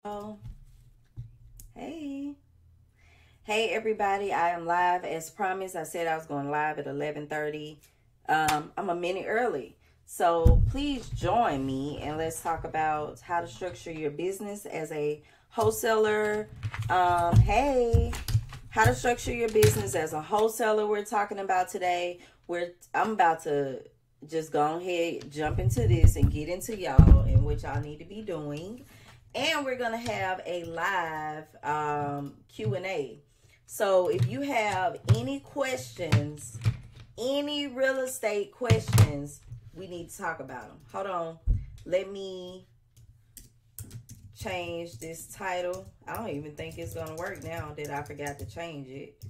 Oh, hey. Hey everybody, I am live as promised. I said I was going live at 11:30. I'm a minute early. So please join me and let's talk about how to structure your business as a wholesaler. Hey, how to structure your business as a wholesaler we're talking about today. I'm about to just go ahead, jump into this and get into y'all and what y'all need to be doing. And we're going to have a live Q&A. So if you have any questions, any real estate questions, we need to talk about them. Hold on. Let me change this title. I don't even think it's going to work now that I forgot to change it.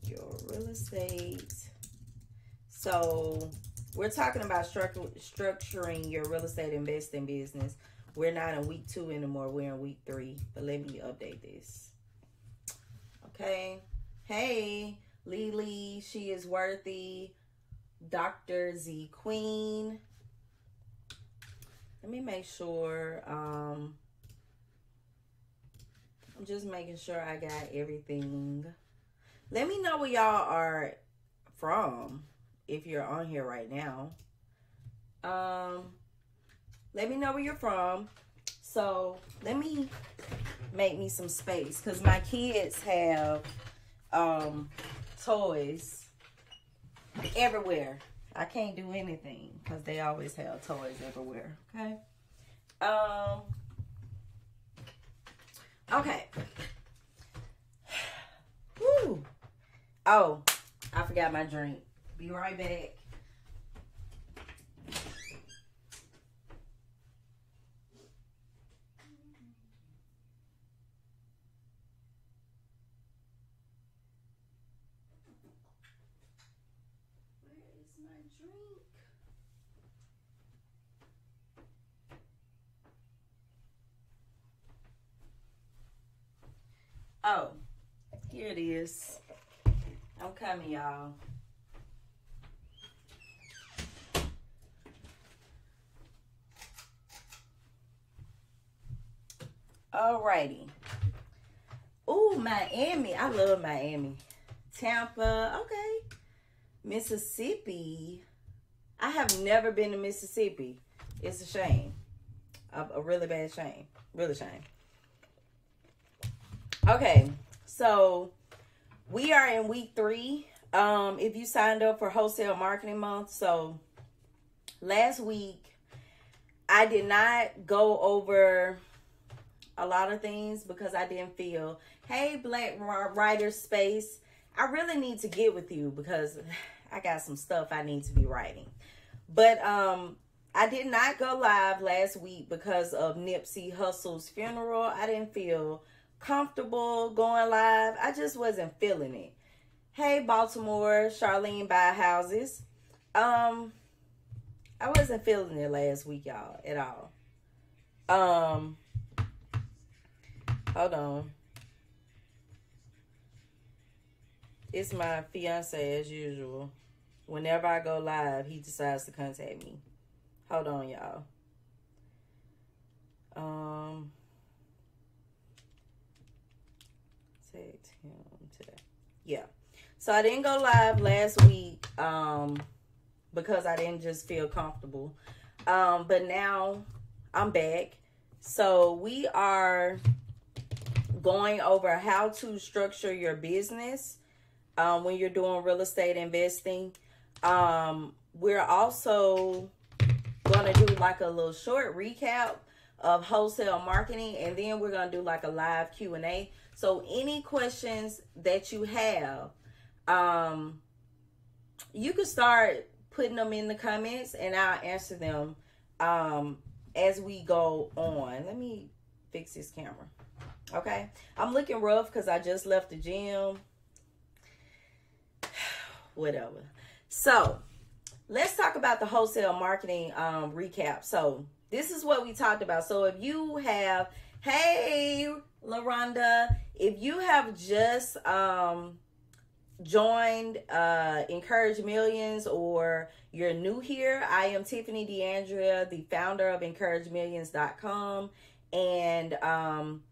Your real estate. So we're talking about structuring your real estate investing business. We're not in week 2 anymore. We're in week 3. But let me update this. Okay. Hey, Lily, she is worthy. Dr. Z Queen. Let me make sure. I'm just making sure I got everything. Let me know where y'all are from if you're on here right now. Let me know where you're from. So let me make me some space because my kids have toys everywhere. I can't do anything because they always have toys everywhere. Okay. Okay. Woo. Oh, I forgot my drink. Be right back. Where is my drink? Oh, here it is. I'm coming, y'all. Alrighty. Ooh, Miami. I love Miami. Tampa. Okay. Mississippi. I have never been to Mississippi. It's a shame. A really bad shame. Really shame. Okay. So we are in week 3. If you signed up for Wholesale Marketing Month. So last week I did not go over a lot of things because I didn't feel, hey, Black Writer Space, I really need to get with you because I got some stuff I need to be writing. But I did not go live last week because of Nipsey Hussle's funeral. I didn't feel comfortable going live. I just wasn't feeling it. Hey, Baltimore, Charlene Buy Houses. I wasn't feeling it last week, y'all, at all. Hold on. It's my fiance as usual. Whenever I go live, he decides to contact me. Hold on, y'all. Text him today. Yeah. So I didn't go live last week because I didn't just feel comfortable. But now I'm back. So we are going over how to structure your business when you're doing real estate investing. We're also going to do like a little short recap of wholesale marketing, and then we're going to do like a live Q&A. So any questions that you have, you can start putting them in the comments and I'll answer them as we go on. Let me fix this camera. Okay, I'm looking rough because I just left the gym. Whatever. So let's talk about the wholesale marketing recap. So this is what we talked about. So if you have, hey, LaRonda, if you have just joined Encourage Millions or you're new here, I am Tiffany DeAndrea, the founder of EncourageMillions.com. And I'm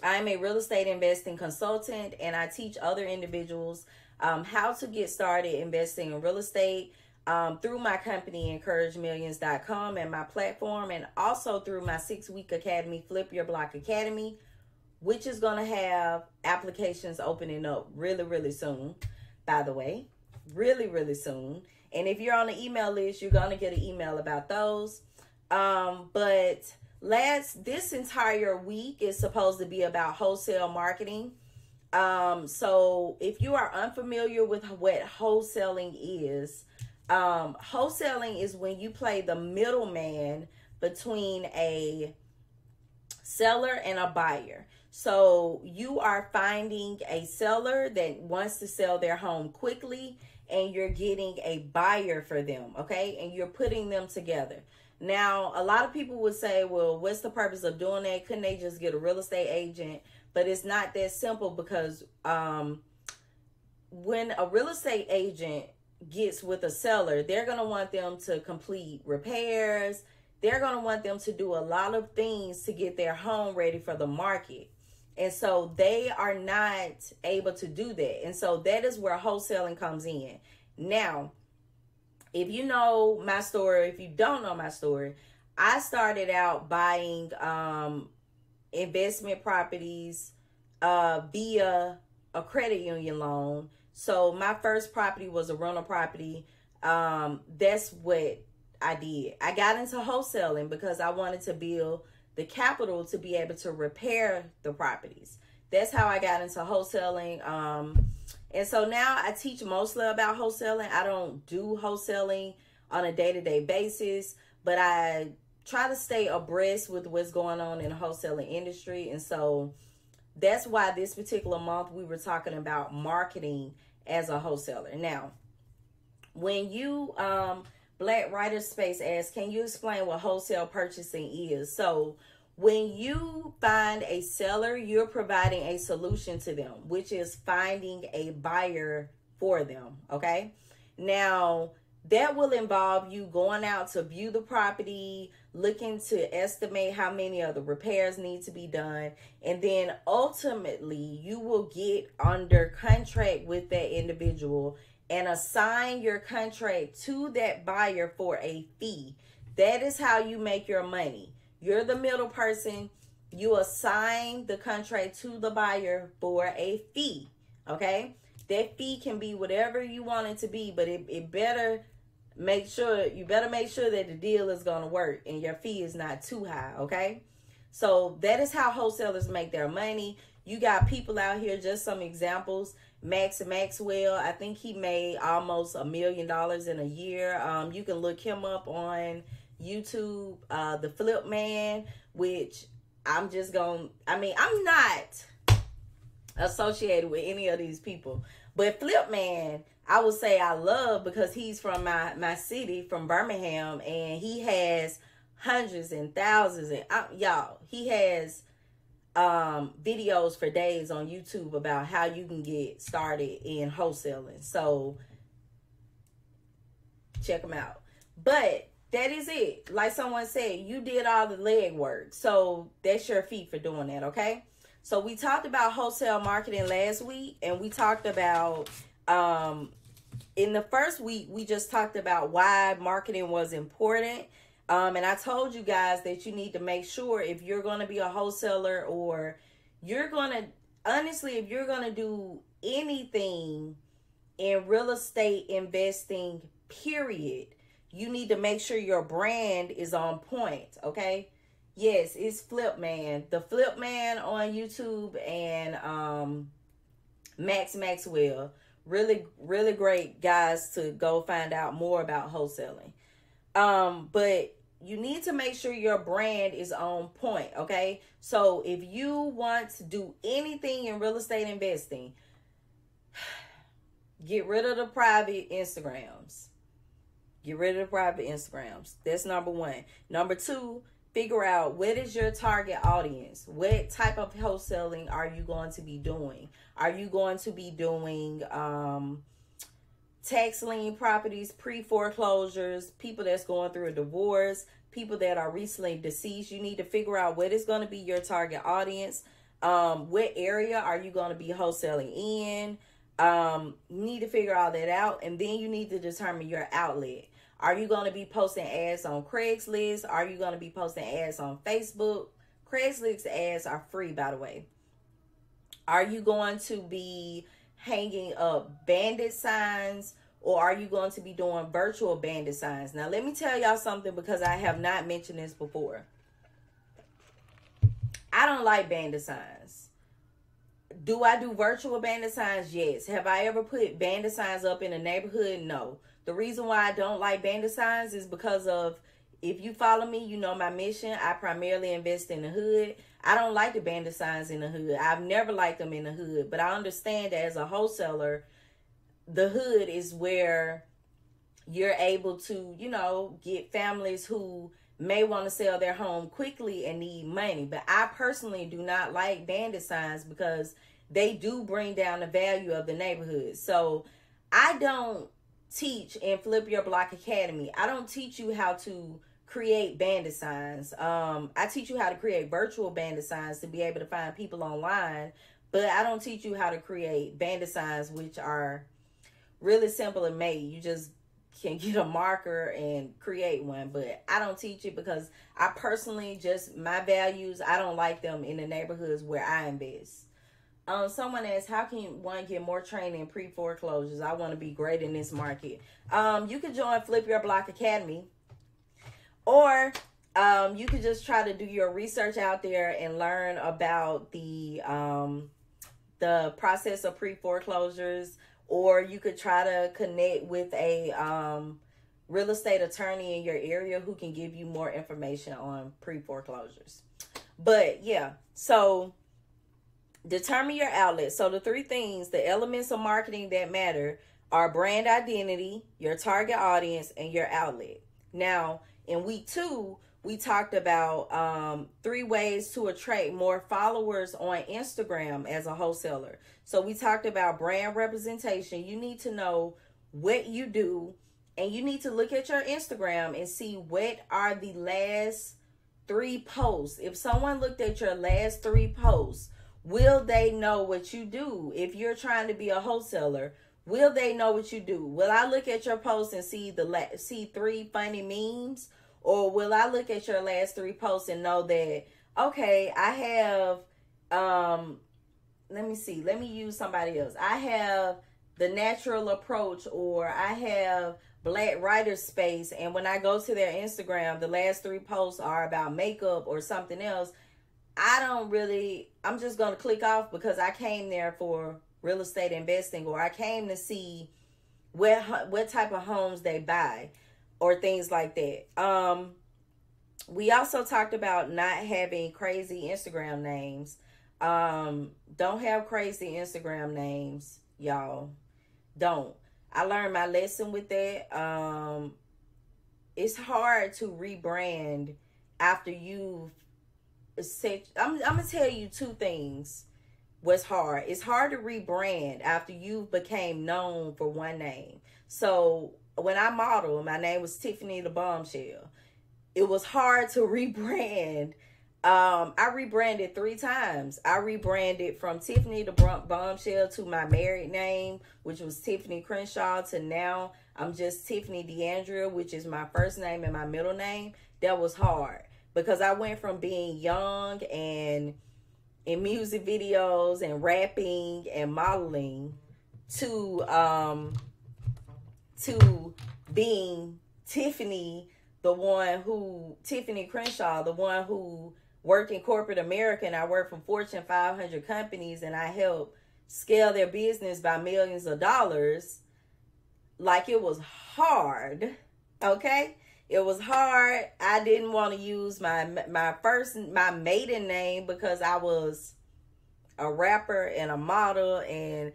a real estate investing consultant, and I teach other individuals how to get started investing in real estate through my company, encouragemillions.com, and my platform, and also through my 6-week academy, Flip Your Block Academy, which is going to have applications opening up really, really soon, by the way. Really, really soon. And if you're on the email list, you're going to get an email about those. But this entire week is supposed to be about wholesale marketing. So if you are unfamiliar with what wholesaling is when you play the middleman between a seller and a buyer. So you are finding a seller that wants to sell their home quickly, and you're getting a buyer for them, okay? And you're putting them together. Now, a lot of people would say, well, what's the purpose of doing that? Couldn't they just get a real estate agent? But it's not that simple, because when a real estate agent gets with a seller, they're going to want them to complete repairs. They're going to want them to do a lot of things to get their home ready for the market. And so they are not able to do that. And so that is where wholesaling comes in. Now, if you know my story, if you don't know my story, I started out buying investment properties via a credit union loan. So my first property was a rental property. That's what I did. I got into wholesaling because I wanted to build the capital to be able to repair the properties. That's how I got into wholesaling. And so now I teach mostly about wholesaling. I don't do wholesaling on a day-to-day basis, but I try to stay abreast with what's going on in the wholesaling industry. And so that's why this particular month we were talking about marketing as a wholesaler. Now, when you Black Writer Space asks, can you explain what wholesale purchasing is? So when you find a seller, you're providing a solution to them, which is finding a buyer for them, okay? Now, that will involve you going out to view the property, looking to estimate how many of the repairs need to be done, and then ultimately you will get under contract with that individual and assign your contract to that buyer for a fee. That is how you make your money. You're the middle person. You assign the contract to the buyer for a fee, okay? That fee can be whatever you want it to be, but it better make sure that the deal is going to work and your fee is not too high, okay? So that is how wholesalers make their money. You got people out here, just some examples. Maxwell, I think he made almost $1 million in a year. You can look him up on YouTube, the Flip Man, which I'm not associated with any of these people, but Flip Man, I would say I love, because he's from my city, from Birmingham, and he has hundreds and thousands, and y'all, he has videos for days on YouTube about how you can get started in wholesaling. So check them out. But that is it. Like someone said, you did all the leg work, so that's your fee for doing that, okay? So we talked about wholesale marketing last week, and we talked about in the first week we just talked about why marketing was important. And I told you guys that you need to make sure, if you're going to be a wholesaler, or you're going to, honestly, if you're going to do anything in real estate investing, period, you need to make sure your brand is on point, okay? Yes, it's Flip Man. The Flip Man on YouTube, and Maxwell. Really, really great guys to go find out more about wholesaling. But you need to make sure your brand is on point, okay? So if you want to do anything in real estate investing, get rid of the private Instagrams. Get rid of the private Instagrams. That's number one. Number two, figure out what is your target audience. What type of wholesaling are you going to be doing? Are you going to be doing tax lien properties, pre-foreclosures, people that's going through a divorce, people that are recently deceased. You need to figure out what is going to be your target audience. What area are you going to be wholesaling in? You need to figure all that out, and then you need to determine your outlet. Are you going to be posting ads on Craigslist? Are you going to be posting ads on Facebook? Craigslist ads are free, by the way. Are you going to be hanging up bandit signs, or are you going to be doing virtual bandit signs? Now, let me tell y'all something, because I have not mentioned this before. I don't like bandit signs. Do I do virtual bandit signs? Yes. Have I ever put bandit signs up in a neighborhood? No. The reason why I don't like bandit signs is because of, if you follow me, you know my mission. I primarily invest in the hood. I don't like the bandit signs in the hood. I've never liked them in the hood. But I understand that as a wholesaler, the hood is where you're able to, you know, get families who may want to sell their home quickly and need money. But I personally do not like bandit signs because they do bring down the value of the neighborhood. So I don't teach in Flip Your Block Academy. I don't teach you how to create bandit signs. I teach you how to create virtual bandit signs to be able to find people online, but I don't teach you how to create bandit signs, which are really simple and made. You just can get a marker and create one, but I don't teach it because I personally, just my values, I don't like them in the neighborhoods where I invest. Someone asked, how can one get more training in pre-foreclosures? I want to be great in this market. You can join Flip Your Block Academy, or you could just try to do your research out there and learn about the process of pre-foreclosures, or you could try to connect with a real estate attorney in your area who can give you more information on pre-foreclosures. But yeah, so determine your outlet. So the three things, the elements of marketing that matter, are brand identity, your target audience, and your outlet. Now, in week 2, we talked about 3 ways to attract more followers on Instagram as a wholesaler. So we talked about brand representation. You need to know what you do, and you need to look at your Instagram and see what are the last 3 posts. If someone looked at your last 3 posts, will they know what you do? If you're trying to be a wholesaler, will they know what you do? Will I look at your posts and see 3 funny memes? Or will I look at your last 3 posts and know that, okay, I have, let me use somebody else. I have The Natural Approach, or I have Black Writer Space. And when I go to their Instagram, the last 3 posts are about makeup or something else. I'm just going to click off because I came there for real estate investing, or I came to see what type of homes they buy or things like that. We also talked about not having crazy Instagram names. Don't have crazy Instagram names, y'all. Don't. I learned my lesson with that. It's hard to rebrand after you've I'm gonna tell you 2 things. What's hard? It's hard to rebrand after you became known for one name. So when I modeled, my name was Tiffany the Bombshell. It was hard to rebrand. I rebranded 3 times. I rebranded from Tiffany the Bombshell to my married name, which was Tiffany Crenshaw, to now I'm just Tiffany DeAndrea, which is my first name and my middle name. That was hard because I went from being young and in music videos and rapping and modeling to being Tiffany Crenshaw, the one who worked in corporate America, and I worked for Fortune 500 companies, and I helped scale their business by millions of dollars. Like, it was hard, okay? It was hard. I didn't want to use my maiden name because I was a rapper and a model and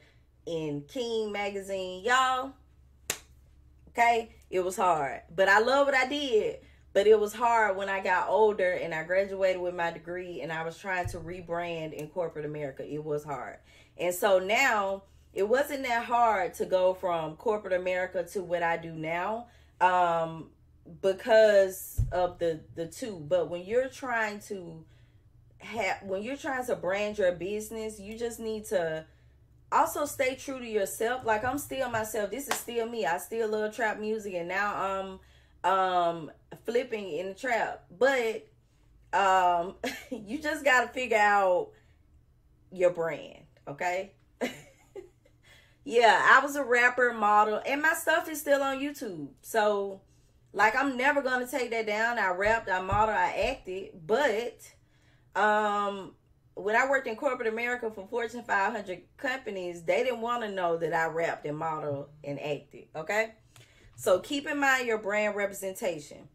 in King magazine, y'all. Okay, it was hard, but I love what I did. But it was hard when I got older and I graduated with my degree and I was trying to rebrand in corporate America. It was hard. And so now it wasn't that hard to go from corporate America to what I do now. because of the two. But when you're trying to brand your business, you just need to also stay true to yourself. Like, I'm still myself. This is still me. I still love trap music, and now I'm flipping in the trap. But you just got to figure out your brand, okay? Yeah, I was a rapper, model, and my stuff is still on YouTube. So, like, I'm never going to take that down. I rapped, I modeled, I acted. But when I worked in corporate America for Fortune 500 companies, they didn't want to know that I rapped and modeled and acted, okay? So keep in mind your brand representation.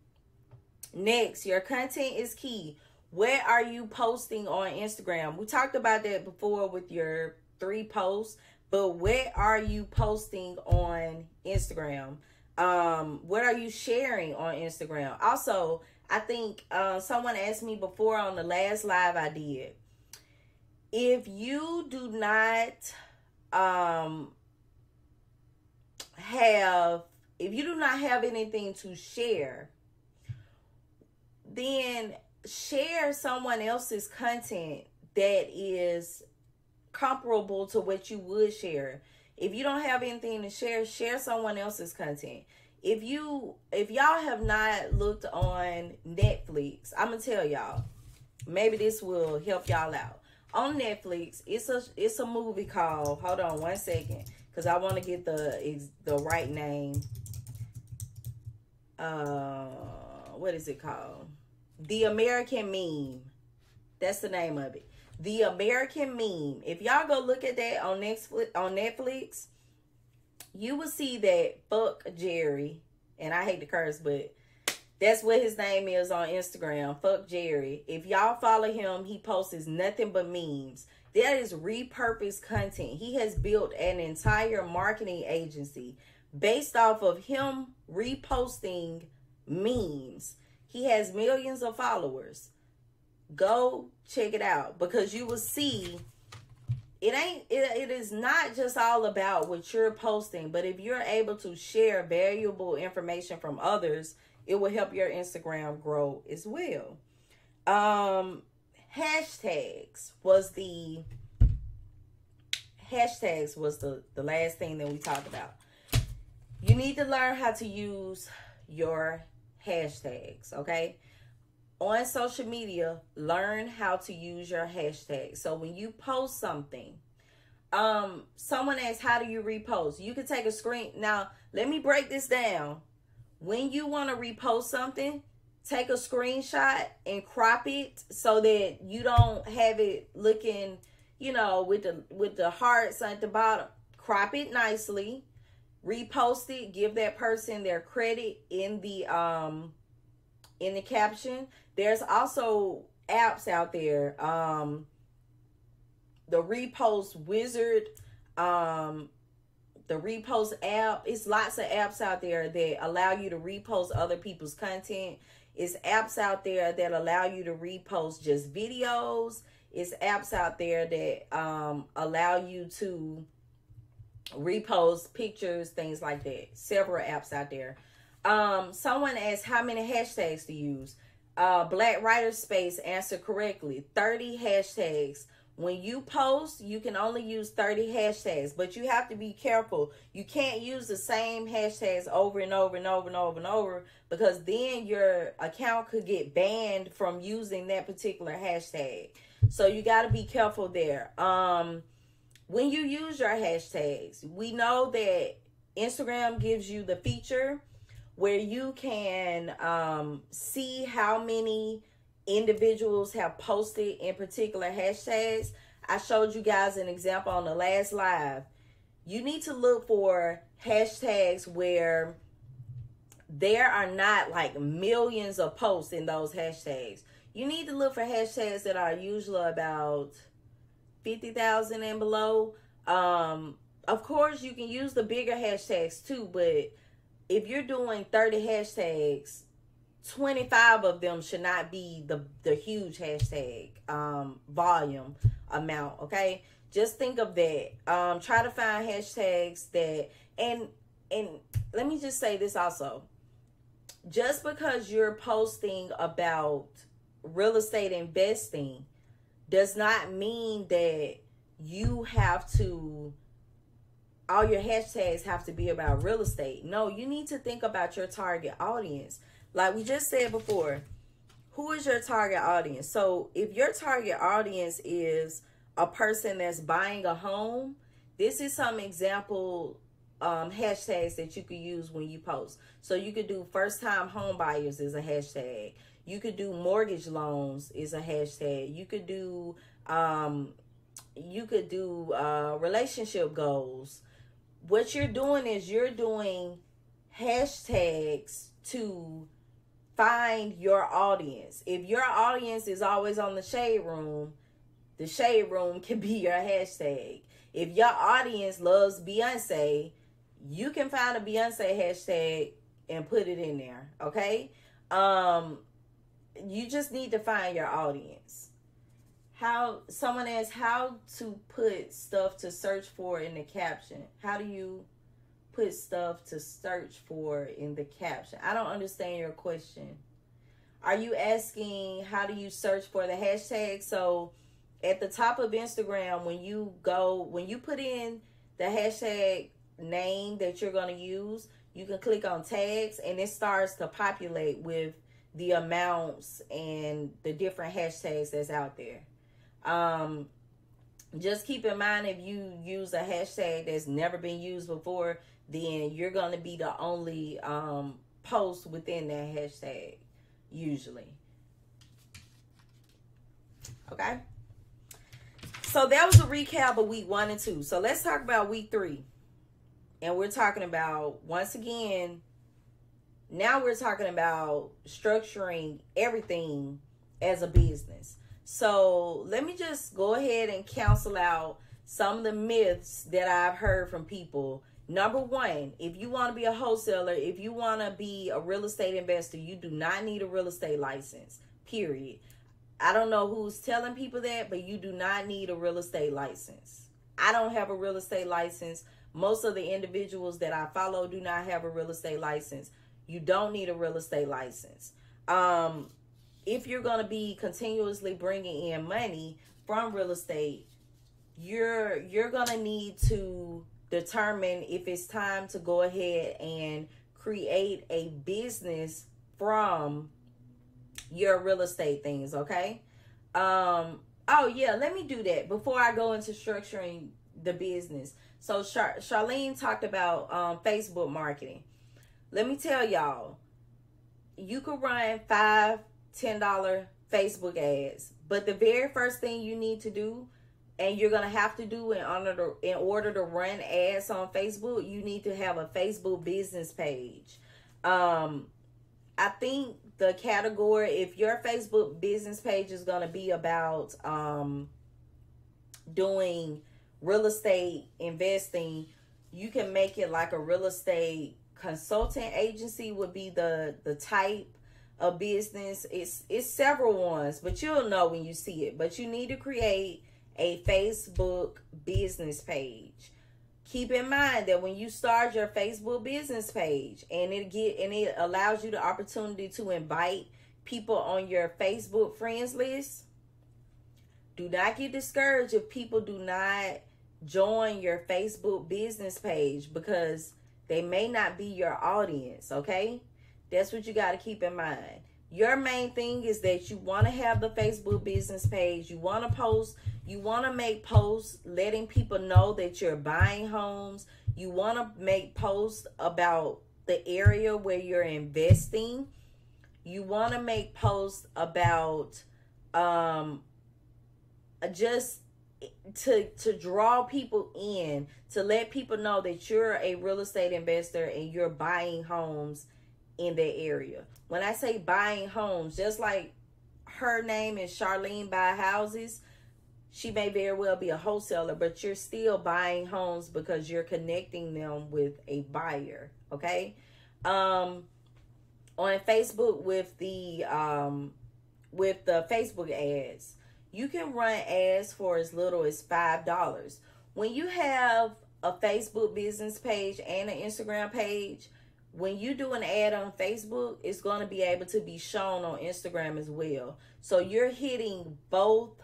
Next, your content is key. Where are you posting on Instagram? We talked about that before with your 3 posts, but where are you posting on Instagram? What are you sharing on Instagram? Also, I think someone asked me before on the last live I did, if you do not have anything to share, then share someone else's content that is comparable to what you would share. If you don't have anything to share, share someone else's content. If y'all have not looked on Netflix, I'm gonna tell y'all, maybe this will help y'all out. On Netflix, it's a movie called, hold on one second, because I want to get the right name. What is it called? The American Meme. That's the name of it. The American Meme. If y'all go look at that on Netflix, you will see that Fuck Jerry, and I hate to curse, but that's what his name is on Instagram, Fuck Jerry. If y'all follow him, he posts nothing but memes. That is repurposed content. He has built an entire marketing agency based off of him reposting memes. He has millions of followers. Go check it out, because you will see it is not just all about what you're posting, but if you're able to share valuable information from others, it will help your Instagram grow as well. Hashtags was the last thing that we talked about. You need to learn how to use your hashtags, okay? On social media, learn how to use your hashtags. So when you post something, someone asks, how do you repost? You can take a screen. Now, let me break this down. When you want to repost something, take a screenshot and crop it so that you don't have it looking, with the hearts at the bottom. Crop it nicely, repost it, give that person their credit in the caption. There's also apps out there. The Repost Wizard, the Repost app. It's lots of apps out there that allow you to repost other people's content. It's apps out there that allow you to repost just videos. It's apps out there that allow you to repost pictures, things like that. Several apps out there. Someone asked how many hashtags to use. Black Writer Space answered correctly. 30 hashtags. When you post, you can only use 30 hashtags, but you have to be careful. You can't use the same hashtags over and over and over and over and over, because then your account could get banned from using that particular hashtag. So you got to be careful there. When you use your hashtags, we know that Instagram gives you the feature where you can see how many individuals have posted in particular hashtags. I showed you guys an example on the last live. You need to look for hashtags where there are not like millions of posts in those hashtags. You need to look for hashtags that are usually about 50,000 and below. Of course, you can use the bigger hashtags too, but if you're doing 30 hashtags, 25 of them should not be the huge hashtag volume amount, okay? Just think of that. Try to find hashtags that, and let me just say this also. just because you're posting about real estate investing does not mean that you have to, all your hashtags have to be about real estate. No, you need to think about your target audience. Like we just said before, who is your target audience? So if your target audience is a person that's buying a home, this is some example hashtags that you could use when you post. So you could do first time home buyers is a hashtag. You could do mortgage loans is a hashtag. You could do relationship goals. What you're doing is you're doing hashtags to find your audience. If your audience is always on the shade room can be your hashtag. If your audience loves Beyonce, you can find a Beyonce hashtag and put it in there, okay? You just need to find your audience. Someone asked how to put stuff to search for in the caption. How do you put stuff to search for in the caption? I don't understand your question. Are you asking how do you search for the hashtag? So at the top of Instagram, when you put in the hashtag name that you're going to use, you can click on tags and it starts to populate with the amounts and the different hashtags that's out there. Just keep in mind, if you use a hashtag that's never been used before, then you're going to be the only post within that hashtag, usually. Okay? So that was a recap of week 1 and 2. So let's talk about week 3. And we're talking about, once again, now we're talking about structuring everything as a business. So let me just go ahead and cancel out some of the myths that I've heard from people. Number 1, if you want to be a wholesaler, if you want to be a real estate investor, you do not need a real estate license, period. I don't know who's telling people that, but you do not need a real estate license. I don't have a real estate license. Most of the individuals that I follow do not have a real estate license. You don't need a real estate license. If you're going to be continuously bringing in money from real estate, you're going to need to determine if it's time to go ahead and create a business from your real estate things, okay? Oh yeah, let me do that before I go into structuring the business. So Charlene talked about Facebook marketing. Let me tell y'all, you could run $5, $10 Facebook ads, but the very first thing you need to do, and you're gonna have to do in order to run ads on Facebook, you need to have a Facebook business page. I think the category, if your Facebook business page is gonna be about doing real estate investing, you can make it like a real estate consultant agency would be the type of business. It's several ones, but you'll know when you see it. But you need to create a Facebook business page. Keep in mind that when you start your Facebook business page and it allows you the opportunity to invite people on your Facebook friends list, do not get discouraged if people do not join your Facebook business page because they may not be your audience, okay? That's what you got to keep in mind. Your main thing is that you want to have the Facebook business page. You want to post. You want to make posts letting people know that you're buying homes. You want to make posts about the area where you're investing. You want to make posts about just to draw people in, to let people know that you're a real estate investor and you're buying homes in that area. When I say buying homes, just like her name is Charlene Buy Houses, she may very well be a wholesaler, but you're still buying homes because you're connecting them with a buyer, okay? On Facebook with the Facebook ads, you can run ads for as little as $5. When you have a Facebook business page and an Instagram page, when you do an ad on Facebook, it's going to be able to be shown on Instagram as well. So you're hitting both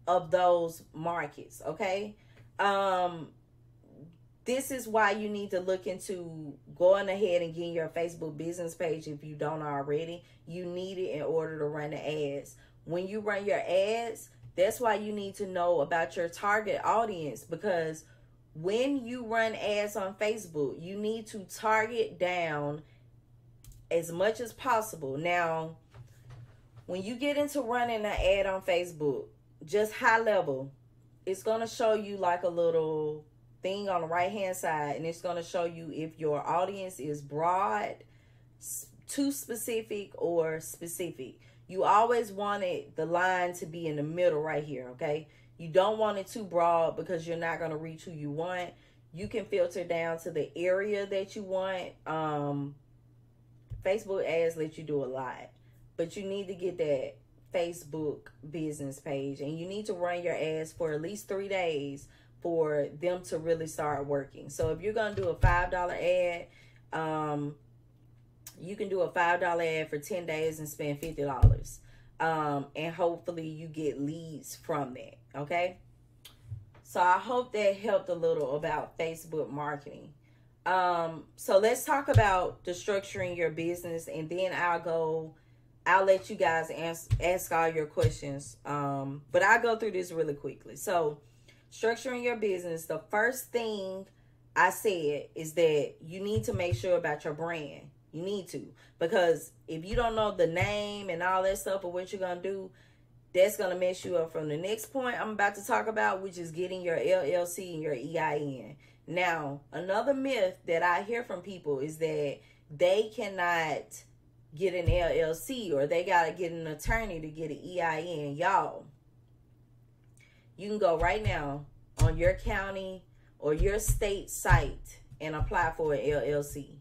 of those markets, okay? This is why you need to look into going ahead and getting your Facebook business page if you don't already. You need it in order to run the ads. When you run your ads, that's why you need to know about your target audience, because when you run ads on Facebook, you need to target down as much as possible. Now, when you get into running an ad on Facebook, just high level, it's going to show you like a little thing on the right hand side, and it's going to show you if your audience is broad, too specific, or specific. You always wanted the line to be in the middle right here, okay? You don't want it too broad because you're not going to reach who you want. You can filter down to the area that you want. Facebook ads let you do a lot, but you need to get that Facebook business page, and you need to run your ads for at least 3 days for them to really start working. So if you're going to do a $5 ad, you can do a $5 ad for 10 days and spend $50. And hopefully you get leads from that, okay? So I hope that helped a little about Facebook marketing. So let's talk about the structuring your business, and then I'll let you guys ask all your questions. But I'll go through this really quickly. So structuring your business, the first thing I said is that you need to make sure about your brand. You need to, because if you don't know the name and all that stuff of what you're going to do, that's going to mess you up from the next point I'm about to talk about, which is getting your LLC and your EIN. Now, another myth that I hear from people is that they cannot get an LLC, or they got to get an attorney to get an EIN. Y'all, you can go right now on your county or your state site and apply for an LLC.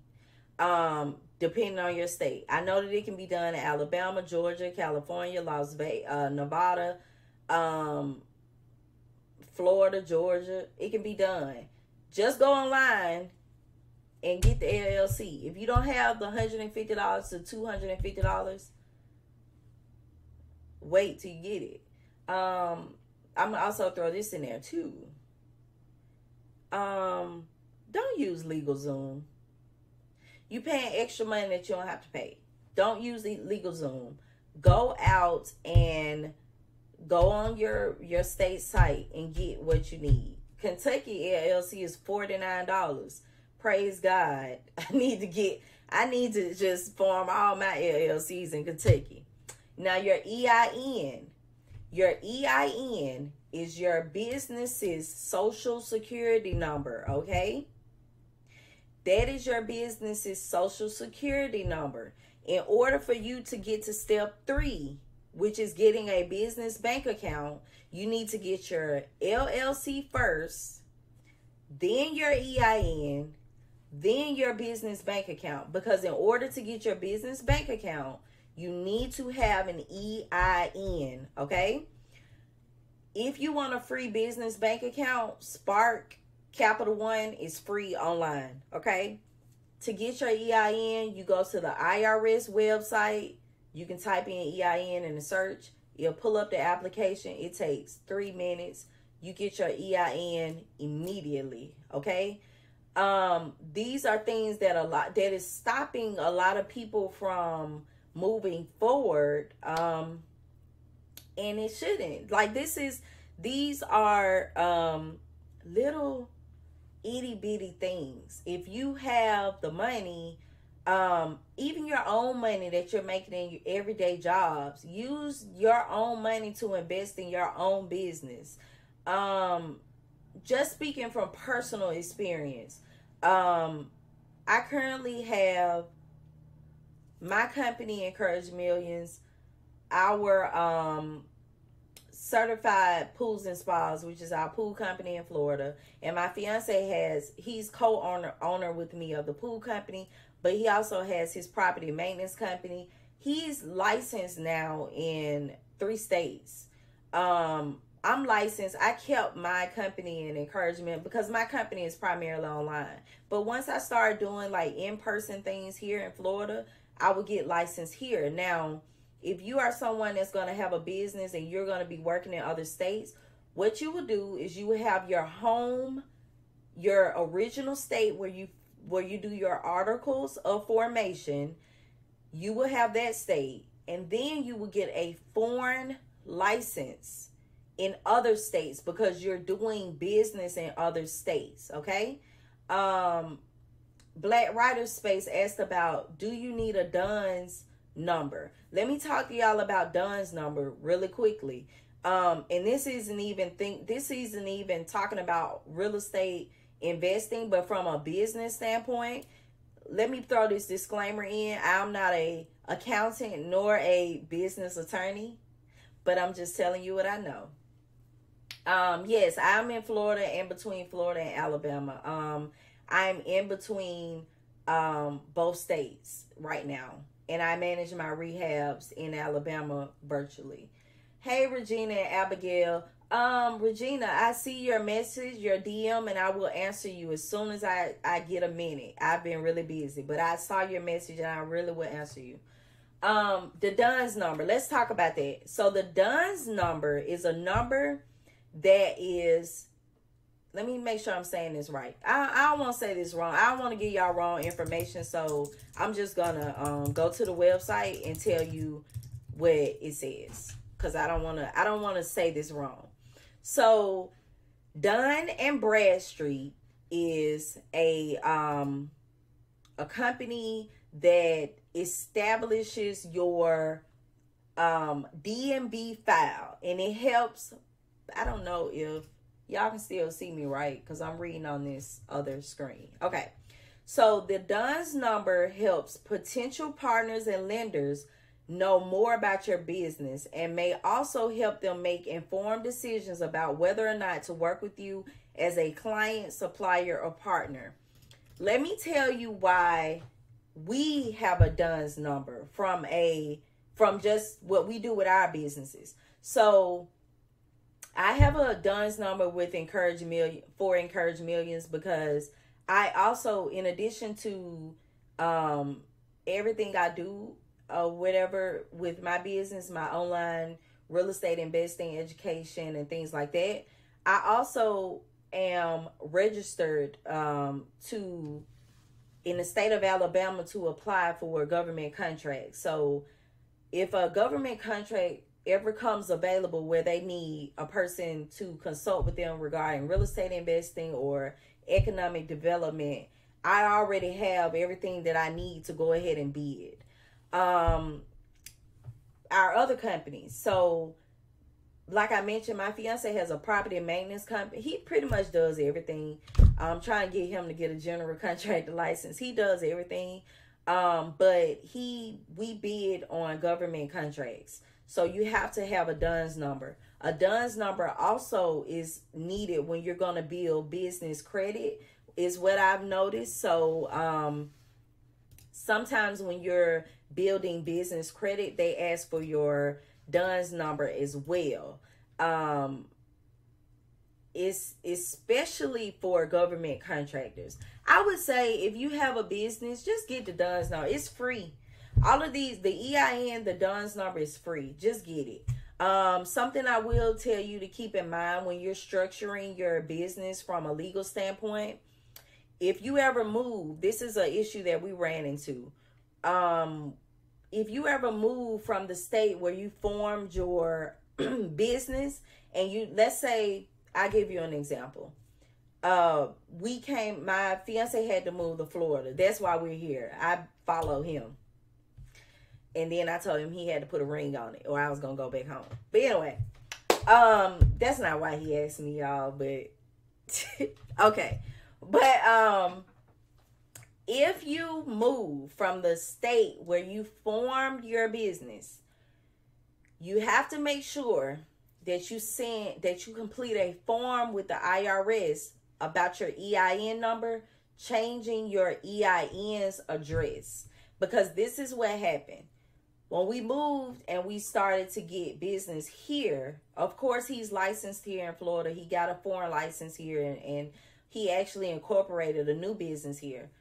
Depending on your state. I know that it can be done in Alabama, Georgia, California, Las Vegas, Nevada, Florida, Georgia. It can be done. Just go online and get the LLC. If you don't have the $150 to $250, wait till you get it. I'm gonna also throw this in there too. Don't use LegalZoom. You paying extra money that you don't have to pay. Don't use LegalZoom. Go out and go on your state site and get what you need. Kentucky LLC is $49. Praise God. I need to just form all my LLCs in Kentucky. Now your EIN. Your EIN is your business's social security number, okay? That is your business's social security number. In order for you to get to step 3, which is getting a business bank account, you need to get your LLC first, then your EIN, then your business bank account. Because in order to get your business bank account, you need to have an EIN, okay? If you want a free business bank account, Spark Capital One is free online, okay? To get your EIN, you go to the IRS website. You can type in EIN in the search. It'll pull up the application. It takes 3 minutes. You get your EIN immediately, okay? These are things that is stopping a lot of people from moving forward, and it shouldn't. Like these are little itty bitty things. If you have the money, even your own money that you're making in your everyday jobs, use your own money to invest in your own business. Just speaking from personal experience, I currently have my company, Encourage Millions, our Certified Pools and Spas, which is our pool company in Florida, and my fiance he's co-owner with me of the pool company, but he also has his property maintenance company. He's licensed now in 3 states. I'm licensed. I kept my company in encouragement because my company is primarily online. But once I started doing like in-person things here in Florida, I would get licensed here. Now, if you are someone that's going to have a business and you're going to be working in other states, what you will do is you will have your home, your original state where you do your articles of formation. You will have that state, and then you will get a foreign license in other states because you're doing business in other states. Okay. Black Writer Space asked about, do you need a DUNS number? Let me talk to y'all about DUNS number really quickly. And this isn't even talking about real estate investing, but from a business standpoint, let me throw this disclaimer in. I'm not a accountant nor a business attorney, but I'm just telling you what I know. Yes, I'm in Florida, in between Florida and Alabama. I'm in between both states right now, and I manage my rehabs in Alabama virtually. Hey, Regina and Abigail. Regina, I see your message, your DM, and I will answer you as soon as I get a minute. I've been really busy, but I saw your message and I really will answer you. The DUNS number, let's talk about that. So the DUNS number is a number that is, let me make sure I'm saying this right. I don't want to say this wrong. I don't want to give y'all wrong information. So I'm just going to go to the website and tell you what it says, because I don't want to say this wrong. So Dun and Bradstreet is a company that establishes your DMV file, and it helps. I don't know if y'all can still see me right, because I'm reading on this other screen. Okay, so the DUNS number helps potential partners and lenders know more about your business and may also help them make informed decisions about whether or not to work with you as a client, supplier, or partner. Let me tell you why we have a DUNS number from just what we do with our businesses. So I have a DUNS number with Encourage Millions because I also, in addition to everything I do whatever with my business, my online real estate investing, education, and things like that, I also am registered in the state of Alabama to apply for a government contract. So if a government contract ever comes available where they need a person to consult with them regarding real estate investing or economic development, I already have everything that I need to go ahead and bid. Our other companies. So like I mentioned, my fiance has a property maintenance company. He pretty much does everything. I'm trying to get him to get a general contractor license. He does everything. But we bid on government contracts. So you have to have a DUNS number. A DUNS number also is needed when you're going to build business credit, is what I've noticed. So sometimes when you're building business credit, they ask for your DUNS number as well. It's especially for government contractors. I would say if you have a business, just get the DUNS number. It's free. All of these, the EIN, the DUNS number is free. Just get it. Something I will tell you to keep in mind when you're structuring your business from a legal standpoint, if you ever move, this is an issue that we ran into. If you ever move from the state where you formed your business, and let's say, I'll give you an example. My fiance had to move to Florida. That's why we're here. I follow him. And then I told him he had to put a ring on it or I was going to go back home. But anyway, that's not why he asked me, y'all, but okay. But if you move from the state where you formed your business, you have to make sure that you complete a form with the IRS about your EIN number, changing your EIN's address. Because this is what happened. when we moved and we started to get business here, of course, he's licensed here in Florida. He got a foreign license here, and he actually incorporated a new business here.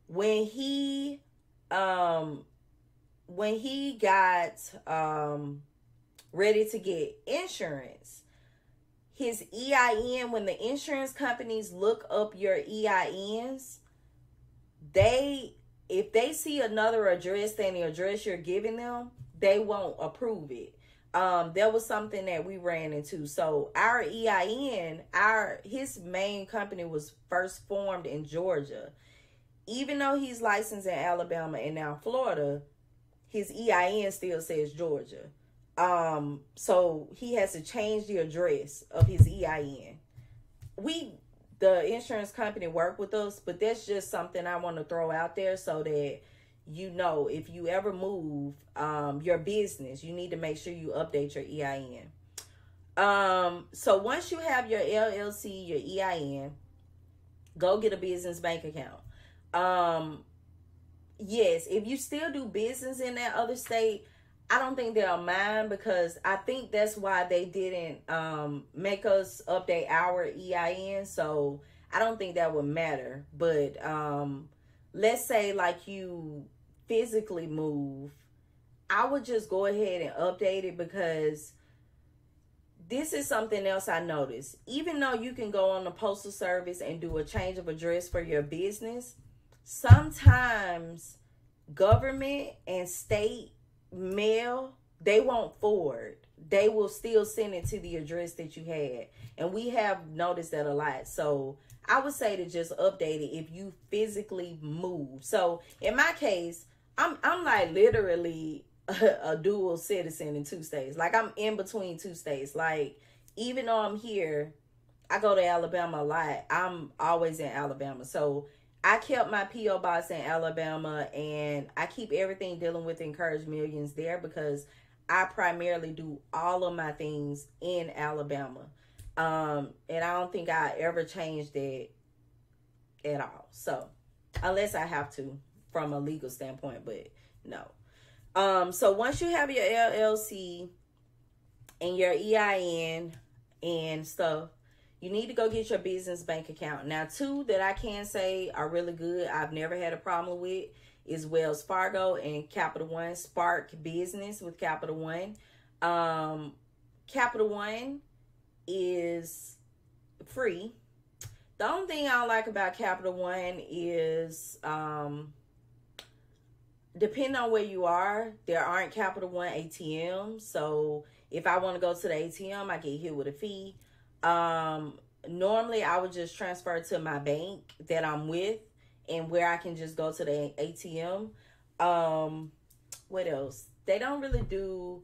When he got ready to get insurance, his EIN, when the insurance companies look up your EINs, if they see another address than the address you're giving them, they won't approve it. That was something that we ran into. So our EIN, his main company was first formed in Georgia. Even though he's licensed in Alabama and now Florida, his EIN still says Georgia. So he has to change the address of his EIN. The insurance company work with us, but that's just something I want to throw out there so that you know, if you ever move your business, you need to make sure you update your EIN. So once you have your LLC, your EIN, go get a business bank account. Yes, if you still do business in that other state, I don't think they'll mind, because I think that's why they didn't make us update our EIN. So I don't think that would matter. But let's say like you physically move, I would just go ahead and update it, because this is something else I noticed. Even though you can go on the postal service and do a change of address for your business, sometimes government and state mail, they won't forward. They will still send it to the address that you had. And we have noticed that a lot. So I would say to just update it if you physically move. So in my case, I'm like literally a dual citizen in 2 states. Like I'm in between 2 states. Like even though I'm here, I go to Alabama a lot. I'm always in Alabama. So I kept my P.O. box in Alabama, and I keep everything dealing with Encourage Millions there, because I primarily do all of my things in Alabama. And I don't think I ever changed it at all. So unless I have to from a legal standpoint, but no. So once you have your LLC and your EIN and stuff, you need to go get your business bank account. Now, 2 that I can say are really good, I've never had a problem with, is Wells Fargo and Capital One. Spark Business with Capital One. Capital One is free. The only thing I don't like about Capital One is, depending on where you are, there aren't Capital One ATMs. So if I want to go to the ATM, I get hit with a fee. Normally I would just transfer to my bank that I'm with, and where I can just go to the ATM. What else? They don't really do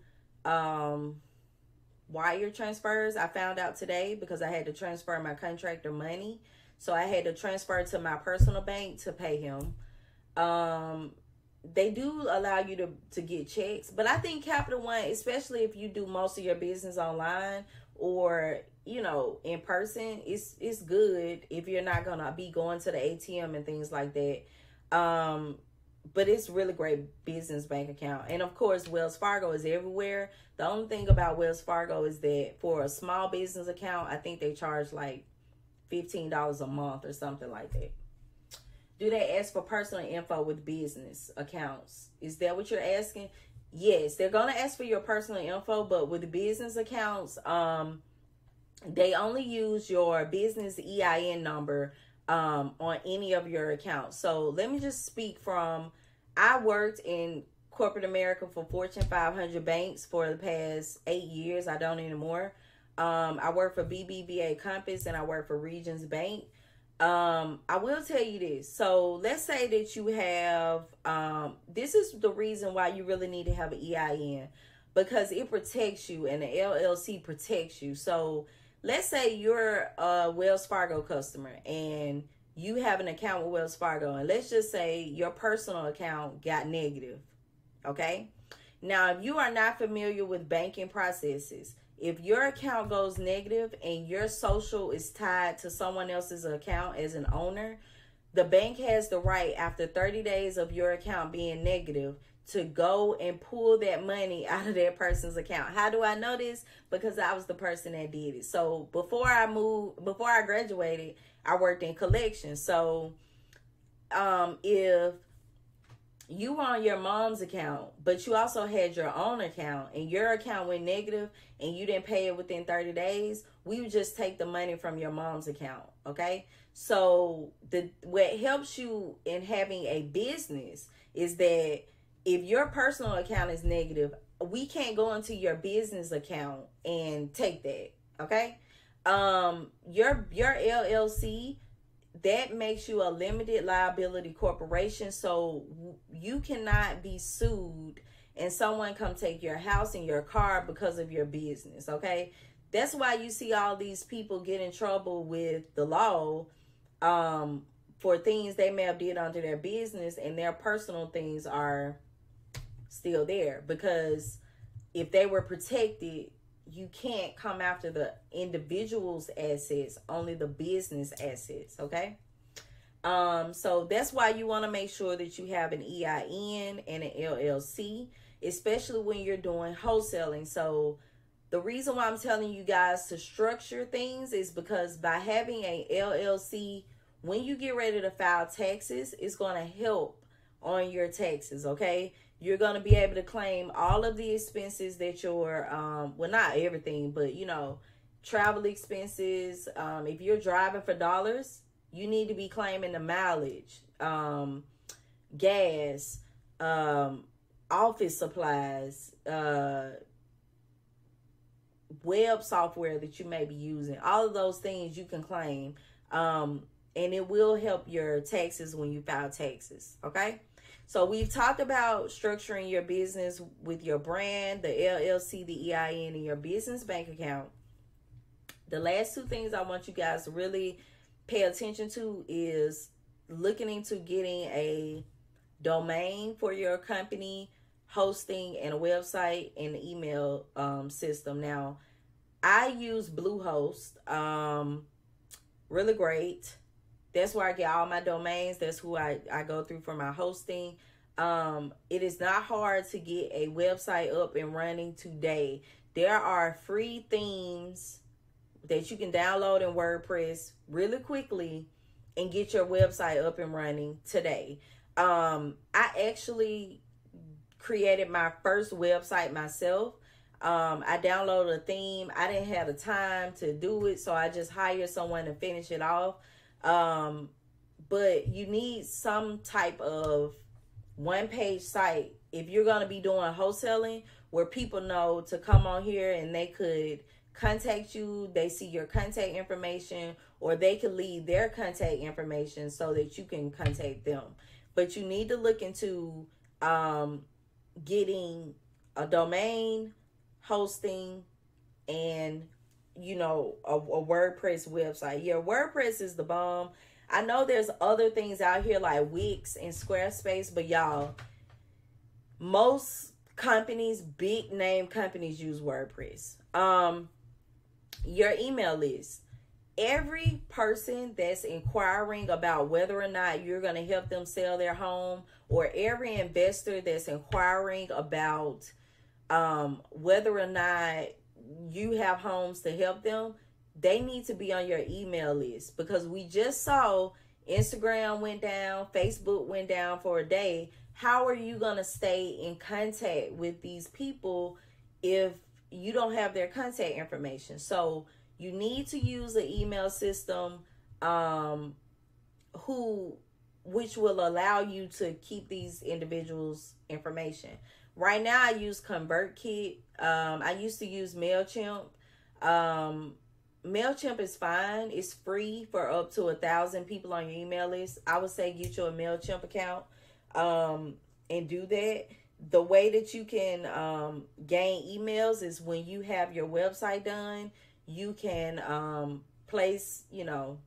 wire transfers. I found out today because I had to transfer my contractor money. So I had to transfer to my personal bank to pay him. They do allow you to get checks, but I think Capital One, especially if you do most of your business online or, you know, in person, it's good if you're not gonna be going to the ATM and things like that. But it's really great business bank account. And of course, Wells Fargo is everywhere. The only thing about Wells Fargo is that for a small business account, I think they charge like $15 a month or something like that. Do they ask for personal info with business accounts? Is that what you're asking? Yes, they're going to ask for your personal info, but with the business accounts, they only use your business EIN number on any of your accounts. So let me just speak from, I worked in corporate America for Fortune 500 banks for the past 8 years. I don't anymore. I work for BBVA Compass, and I work for Regions Bank. I will tell you this. So let's say that you have, this is the reason why you really need to have an EIN, because it protects you and the LLC protects you. So let's say you're a Wells Fargo customer and you have an account with Wells Fargo, and let's just say your personal account got negative. Okay. Now, if you are not familiar with banking processes, if your account goes negative and your social is tied to someone else's account as an owner, the bank has the right, after 30 days of your account being negative, to go and pull that money out of that person's account. How do I know this? Because I was the person that did it. So before I graduated, I worked in collections. So if you were on your mom's account, but you also had your own account, and your account went negative and you didn't pay it within 30 days, we would just take the money from your mom's account. Okay. So what helps you in having a business is that if your personal account is negative, we can't go into your business account and take that. Okay. Your LLC, that makes you a limited liability corporation, so you cannot be sued and someone come take your house and your car because of your business. Okay. That's why you see all these people get in trouble with the law for things they may have did under their business, and their personal things are still there, because if they were protected, you can't come after the individual's assets, only the business assets. Okay. So that's why you want to make sure that you have an EIN and an LLC, especially when you're doing wholesaling. So the reason why I'm telling you guys to structure things is because by having a LLC, when you get ready to file taxes, it's going to help on your taxes. Okay. You're going to be able to claim all of the expenses that your, well, not everything, but, you know, travel expenses. If you're driving for dollars, you need to be claiming the mileage, gas, office supplies, web software that you may be using. All of those things you can claim, and it will help your taxes when you file taxes. Okay. So we've talked about structuring your business with your brand, the LLC, the EIN, and your business bank account. The last two things I want you guys to really pay attention to is looking into getting a domain for your company, hosting, and a website, and an email system. Now, I use Bluehost. Really great. That's where I get all my domains. That's who I go through for my hosting. It is not hard to get a website up and running today. There are free themes that you can download in WordPress really quickly and get your website up and running today. I actually created my first website myself. I downloaded a theme. I didn't have the time to do it, so I just hired someone to finish it off. But you need some type of one-page site if you're going to be doing wholesaling, where people know to come on here and they could contact you. They see your contact information, or they could leave their contact information so that you can contact them. But you need to look into getting a domain, hosting, and you know, a WordPress website. Yeah, WordPress is the bomb. I know there's other things out here like Wix and Squarespace, but y'all, most companies, big name companies, use WordPress. Your email list. Every person that's inquiring about whether or not you're going to help them sell their home, or every investor that's inquiring about whether or not you have homes to help them, they need to be on your email list, because we just saw Instagram went down, Facebook went down for a day. How are you going to stay in contact with these people if you don't have their contact information? So you need to use an email system which will allow you to keep these individuals' information. Right now, I use ConvertKit. I used to use MailChimp. MailChimp is fine. It's free for up to 1,000 people on your email list. I would say get you a MailChimp account and do that. The way that you can gain emails is when you have your website done, you can place, you know,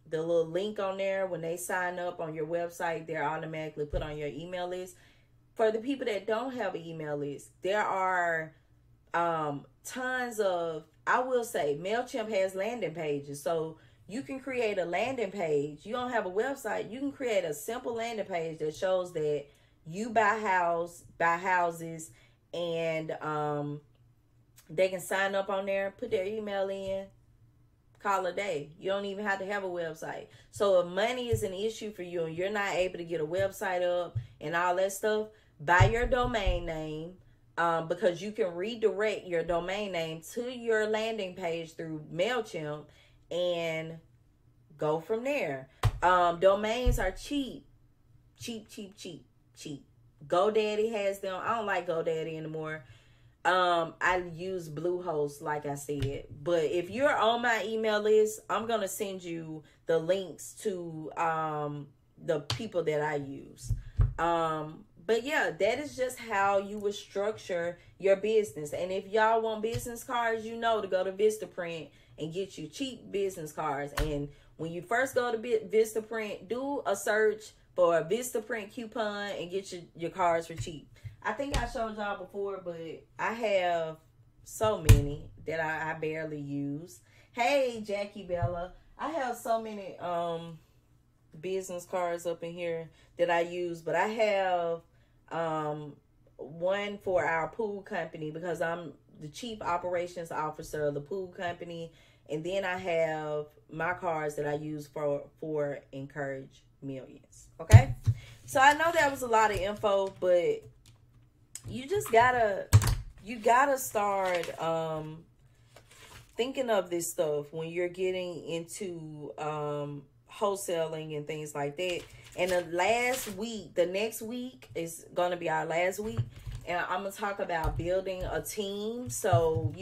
the little link on there. When they sign up on your website, they're automatically put on your email list. For the people that don't have an email list, there are tons of, I will say, MailChimp has landing pages. So you can create a landing page. You don't have a website. You can create a simple landing page that shows that You buy houses, and they can sign up on there, put their email in, call a day. You don't even have to have a website. So if money is an issue for you and you're not able to get a website up and all that stuff, buy your domain name, because you can redirect your domain name to your landing page through MailChimp and go from there. Domains are cheap. GoDaddy has them. I don't like GoDaddy anymore. I use Bluehost, like I said. But if you're on my email list, I'm gonna send you the links to the people that I use. But yeah, that is just how you would structure your business. And if y'all want business cards, you know to go to Vistaprint and get you cheap business cards. And when you first go to Vistaprint, do a search for a Vistaprint coupon and get your cards for cheap. I think I showed y'all before, but I have so many that I barely use. Hey, Jackie Bella. I have so many business cards up in here that I use, but I have one for our pool company because I'm the chief operations officer of the pool company, and then I have my cards that I use for Encourage Millions. Okay, so I know that was a lot of info, but you just gotta start thinking of this stuff when you're getting into wholesaling and things like that. And the next week is going to be our last week. And I'm going to talk about building a team. So,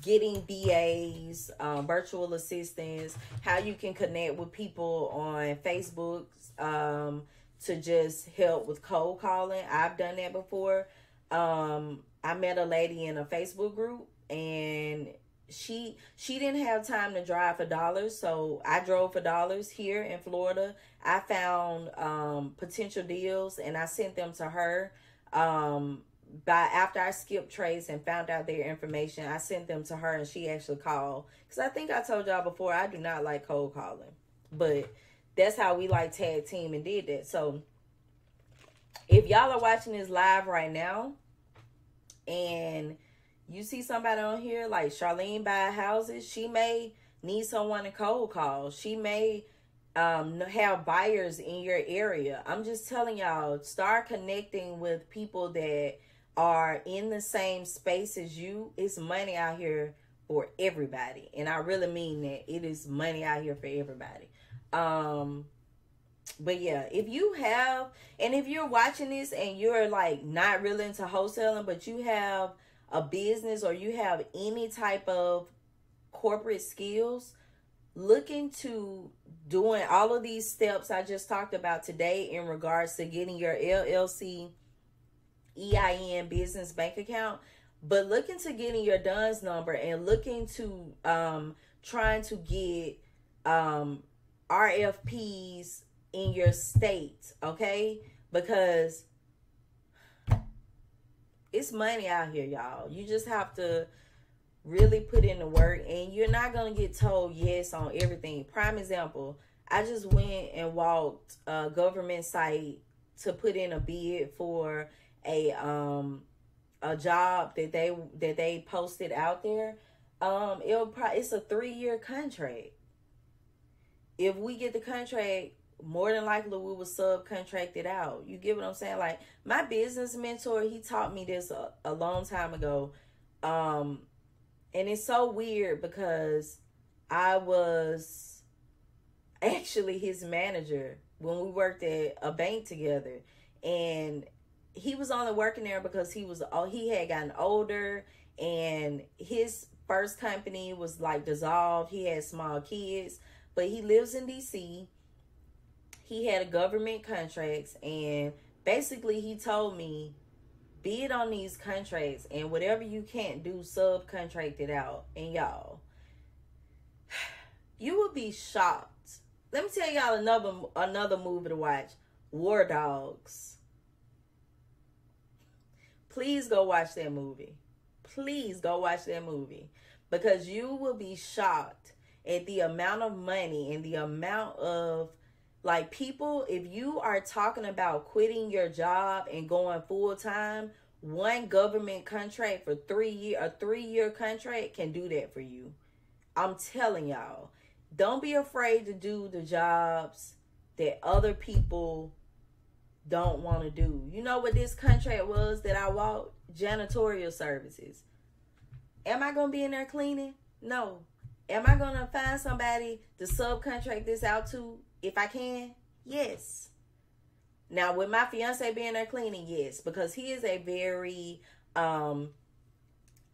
getting VAs, virtual assistants, how you can connect with people on Facebook to just help with cold calling. I've done that before. I met a lady in a Facebook group, and she didn't have time to drive for dollars, so I drove for dollars here in Florida. I found potential deals, and I sent them to her. After I skipped Trace and found out their information, I sent them to her, and she actually called. Because I think I told y'all before, I do not like cold calling, but that's how we like tag team and did that. So if y'all are watching this live right now and you see somebody on here like Charlene buy houses, she may need someone to cold call. She may have buyers in your area. I'm just telling y'all, start connecting with people that are in the same space as you. It's money out here for everybody. And I really mean that. It is money out here for everybody. But yeah, if you're watching this and you're like not really into wholesaling, but you have a business or you have any type of corporate skills, look into doing all of these steps I just talked about today in regards to getting your LLC, EIN, business bank account. But look into getting your DUNS number and look into trying to get RFPs in your state, okay? Because it's money out here, y'all. You just have to really put in the work, and you're not going to get told yes on everything. Prime example, I just went and walked a government site to put in a bid for a job that they posted out there. It's a 3-year contract. If we get the contract, more than likely we will subcontract it out. You get what I'm saying? Like, my business mentor, he taught me this a long time ago. And it's so weird because I was actually his manager when we worked at a bank together. And he was only working there because he had gotten older, and his first company was like dissolved. He had small kids, but he lives in DC. He had a government contracts, and basically he told me, bid on these contracts, and whatever you can't do, subcontract it out. And y'all, you will be shocked. Let me tell y'all another movie to watch, War Dogs. Please go watch that movie. Please go watch that movie, because you will be shocked at the amount of money and the amount of Like, people, if you are talking about quitting your job and going full time, one government contract for 3 year, a 3 year contract can do that for you. I'm telling y'all, don't be afraid to do the jobs that other people don't want to do. You know what this contract was that I walked? Janitorial services. Am I going to be in there cleaning? No. Am I going to find somebody to subcontract this out to if I can? Yes. Now, with my fiance being there cleaning, yes, because he is a very, I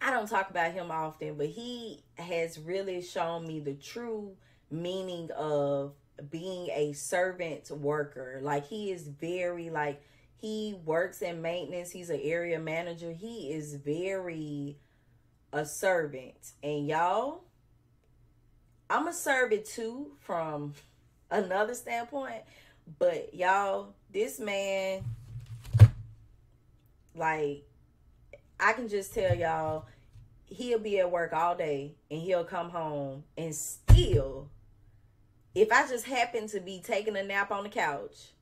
don't talk about him often, but he has really shown me the true meaning of being a servant worker. Like, he is very, like, he works in maintenance. He's an area manager. He is very a servant. And y'all, I'm a servant too from another standpoint. But y'all, this man, like, I can just tell y'all, he'll be at work all day and he'll come home and still, if I just happen to be taking a nap on the couch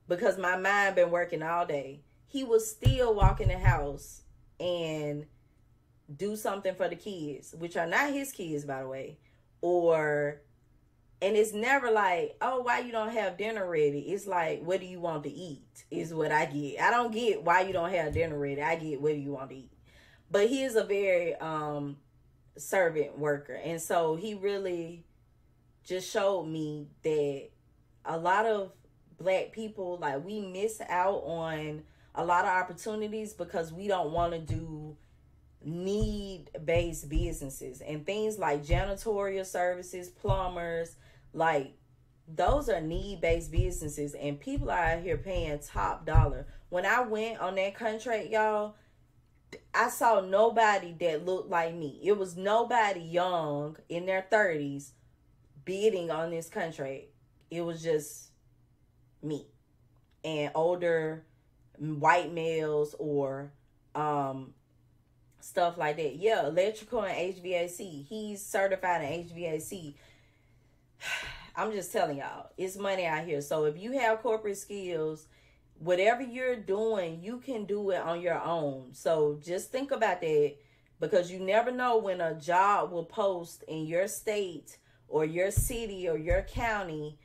because my mind been working all day, he will still walk in the house and do something for the kids, which are not his kids, by the way. And it's never like, oh, why you don't have dinner ready? It's like, what do you want to eat is what I get. I don't get why you don't have dinner ready. I get, what do you want to eat? But he is a very servant worker. And so he really just showed me that a lot of Black people, like, we miss out on a lot of opportunities because we don't want to do need-based businesses. And things like janitorial services, plumbers, like, those are need-based businesses. And people are out here paying top dollar. When I went on that contract, y'all, I saw nobody that looked like me. It was nobody young in their 30s bidding on this contract. It was just me and older white males or stuff like that. Yeah, electrical and HVAC. He's certified in HVAC. I'm just telling y'all, it's money out here. So if you have corporate skills, whatever you're doing, you can do it on your own. So just think about that, because you never know when a job will post in your state or your city or your county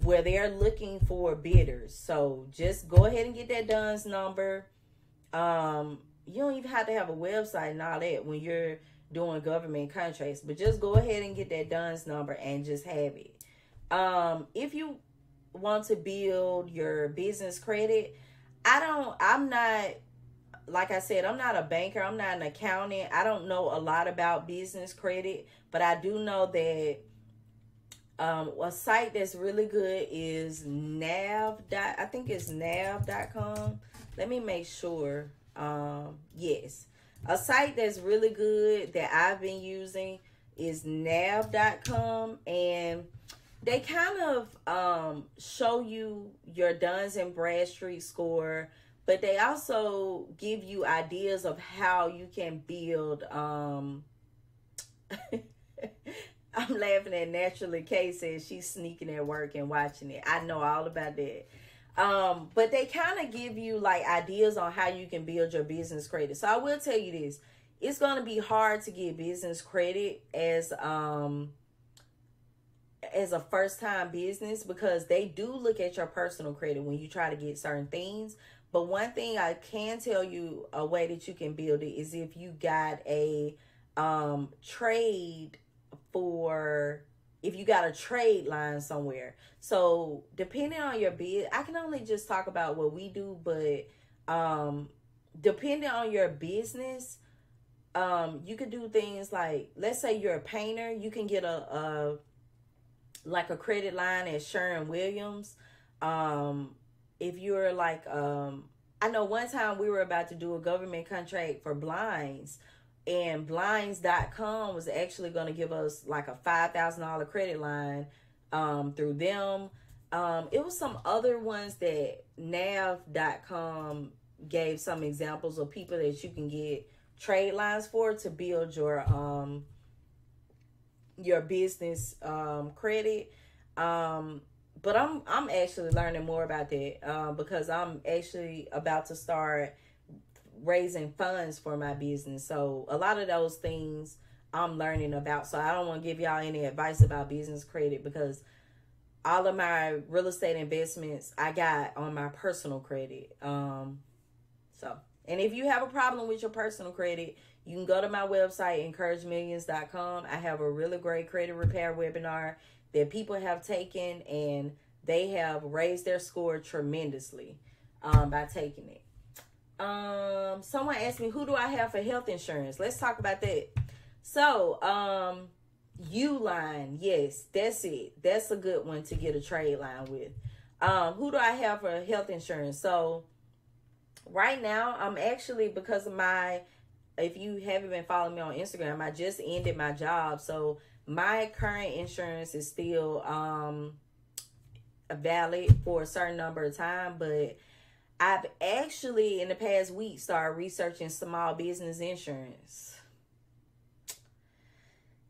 where they're looking for bidders. So just go ahead and get that DUNS number. You don't even have to have a website and all that when you're doing government contracts, but just go ahead and get that DUNS number and just have it. If you want to build your business credit, I'm not, like I said, I'm not a banker. I'm not an accountant. I don't know a lot about business credit, but I do know that a site that's really good is I think it's nav.com. Let me make sure. Yes. A site that's really good that I've been using is nav.com, and they kind of show you your Duns and Bradstreet score, but they also give you ideas of how you can build. I'm laughing at Naturally Kay says she's sneaking at work and watching it. I know all about that. But they kind of give you like ideas on how you can build your business credit. So I will tell you this. It's going to be hard to get business credit as a first-time business, because they do look at your personal credit when you try to get certain things. But one thing I can tell you, a way that you can build it, is if you got a if you got a trade line somewhere. So depending on your bid, I can only just talk about what we do, but depending on your business, you could do things like, let's say you're a painter, you can get a credit line at Sherwin-Williams. If you're like, I know one time we were about to do a government contract for blinds, and blinds.com was actually going to give us like a $5,000 credit line through them. It was some other ones that nav.com gave some examples of people that you can get trade lines for to build your business credit. but I'm actually learning more about that because I'm actually about to start raising funds for my business. So a lot of those things I'm learning about. So I don't want to give y'all any advice about business credit because all of my real estate investments I got on my personal credit. So, and if you have a problem with your personal credit, you can go to my website, encouragemillions.com. I have a really great credit repair webinar that people have taken, and they have raised their score tremendously by taking it. Someone asked me, who do I have for health insurance? Let's talk about that. So, Uline, yes, that's it. That's a good one to get a trade line with. Who do I have for health insurance? So, right now, I'm actually, because of if you haven't been following me on Instagram, I just ended my job. So, my current insurance is still valid for a certain number of time, but I've actually, in the past week, started researching small business insurance.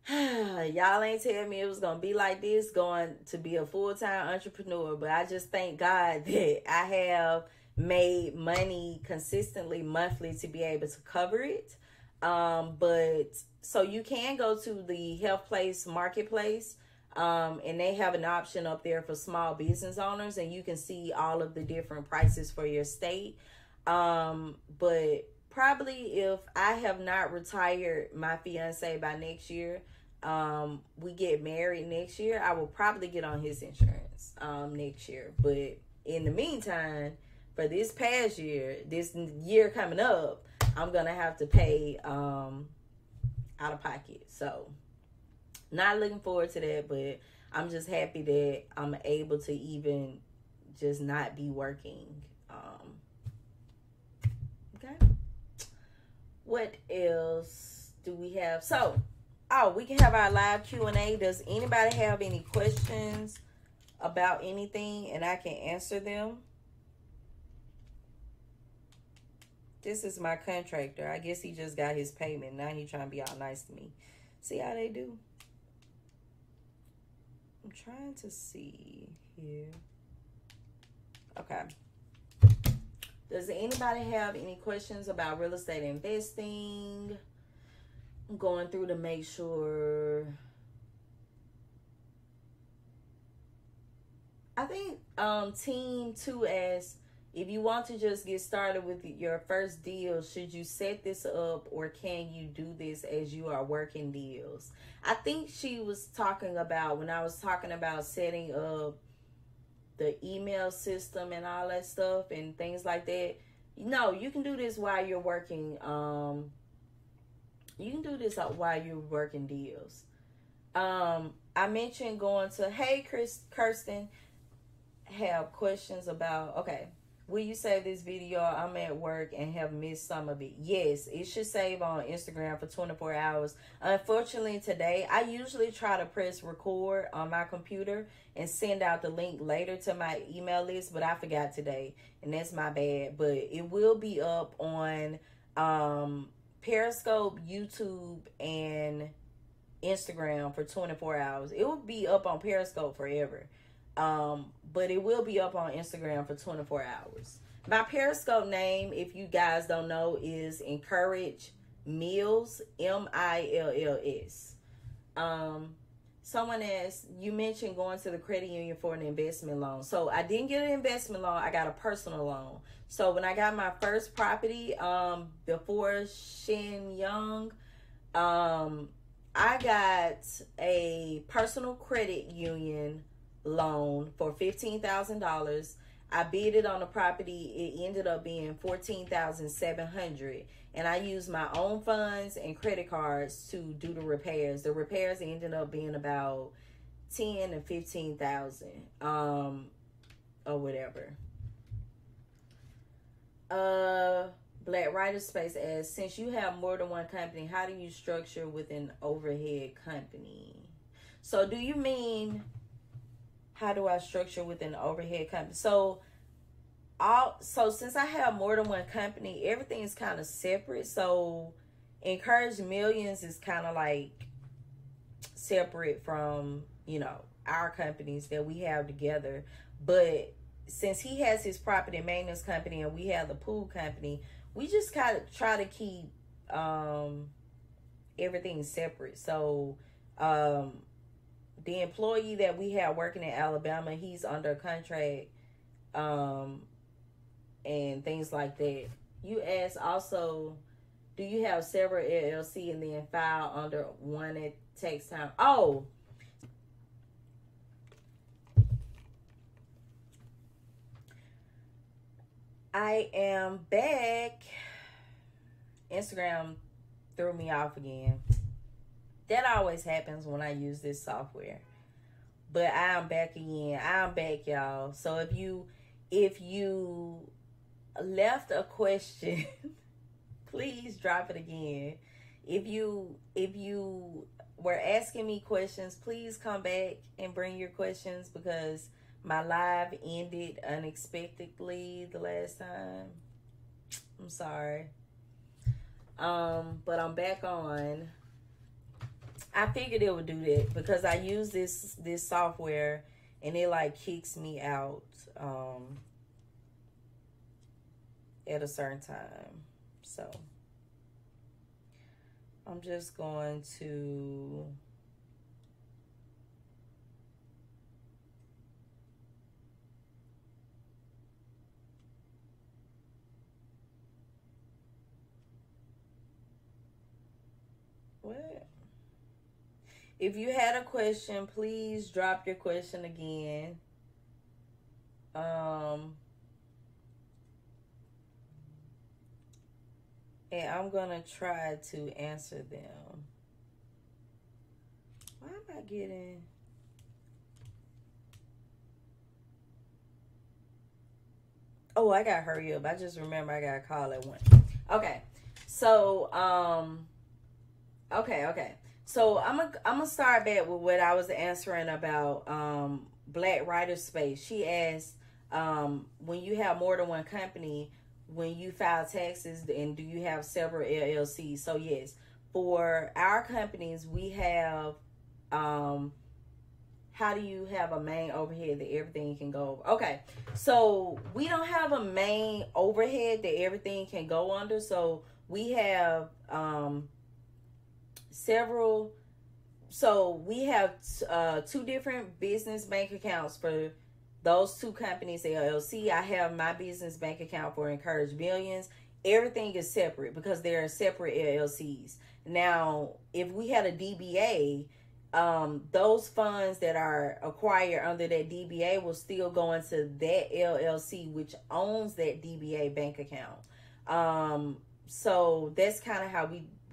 Y'all ain't tell me it was going to be like this, going to be a full-time entrepreneur, but I just thank God that I have made money consistently monthly to be able to cover it. But so you can go to the Health Place Marketplace, and they have an option up there for small business owners, and you can see all of the different prices for your state. But probably if I have not retired my fiance by next year, we get married next year, I will probably get on his insurance next year. But in the meantime, for this past year, this year coming up, I'm gonna have to pay out of pocket. So not looking forward to that, but I'm just happy that I'm able to even just not be working. Okay. What else do we have? So, we can have our live Q&A. Does anybody have any questions about anything and I can answer them? This is my contractor. I guess he just got his payment. Now he's trying to be all nice to me. See how they do? I'm trying to see here. Okay. Does anybody have any questions about real estate investing? I'm going through to make sure. I think Team 2 asks, if you want to just get started with your first deal, should you set this up or can you do this as you are working deals? I think she was talking about, when I was talking about setting up the email system and all that stuff and things like that. No, you can do this while you're working. You can do this while you're working deals. I mentioned going to, hey, Kirsten, have questions about, okay. Will you save this video? I'm at work and have missed some of it. Yes, it should save on Instagram for 24 hours. Unfortunately, today, I usually try to press record on my computer and send out the link later to my email list, but I forgot today, and that's my bad. But it will be up on Periscope, YouTube, and Instagram for 24 hours. It will be up on Periscope forever. But it will be up on Instagram for 24 hours. My Periscope name, if you guys don't know, is Encourage Mills, MILLS. Someone asked, you mentioned going to the credit union for an investment loan. So I didn't get an investment loan. I got a personal loan. So when I got my first property, before Shin Young, I got a personal credit union loan for $15,000. I bid it on the property. It ended up being $14,700, and I used my own funds and credit cards to do the repairs. The repairs ended up being about $10,000 to $15,000, or whatever. Black Writer Space asks, since you have more than one company, how do you structure with an overhead company? So do you mean, how do I structure with an overhead company? So since I have more than one company, everything is kind of separate. So Encourage Millions is kind of like separate from, you know, our companies that we have together. But since he has his property maintenance company and we have the pool company, we just kind of try to keep everything separate. So the employee that we have working in Alabama, he's under contract and things like that. You asked also, do you have several LLC and then file under one at takes time? Oh, I am back. Instagram threw me off again. That always happens when I use this software. But I'm back again. I'm back, y'all. So if you left a question, please drop it again. If you were asking me questions, please come back and bring your questions, because my live ended unexpectedly the last time. I'm sorry. But I'm back on. I figured it would do that because I use this software and it like kicks me out at a certain time. So I'm just going to what? If you had a question, please drop your question again. And I'm gonna try to answer them. Why am I getting... Oh, I gotta hurry up. I just remember I got a call at 1. Okay. So, okay. So I'm gonna start back with what I was answering about Black Writer Space. She asked, when you have more than one company, when you file taxes, and do you have several LLCs? So yes, for our companies, we have how do you have a main overhead that everything can go over? Okay, so we don't have a main overhead that everything can go under. So we have several. So we have 2 different business bank accounts for those 2 companies, LLC. I have my business bank account for Encourage Millions. Everything is separate because they are separate LLCs. Now, if we had a DBA, those funds that are acquired under that DBA will still go into that LLC, which owns that DBA bank account. So that's kind of how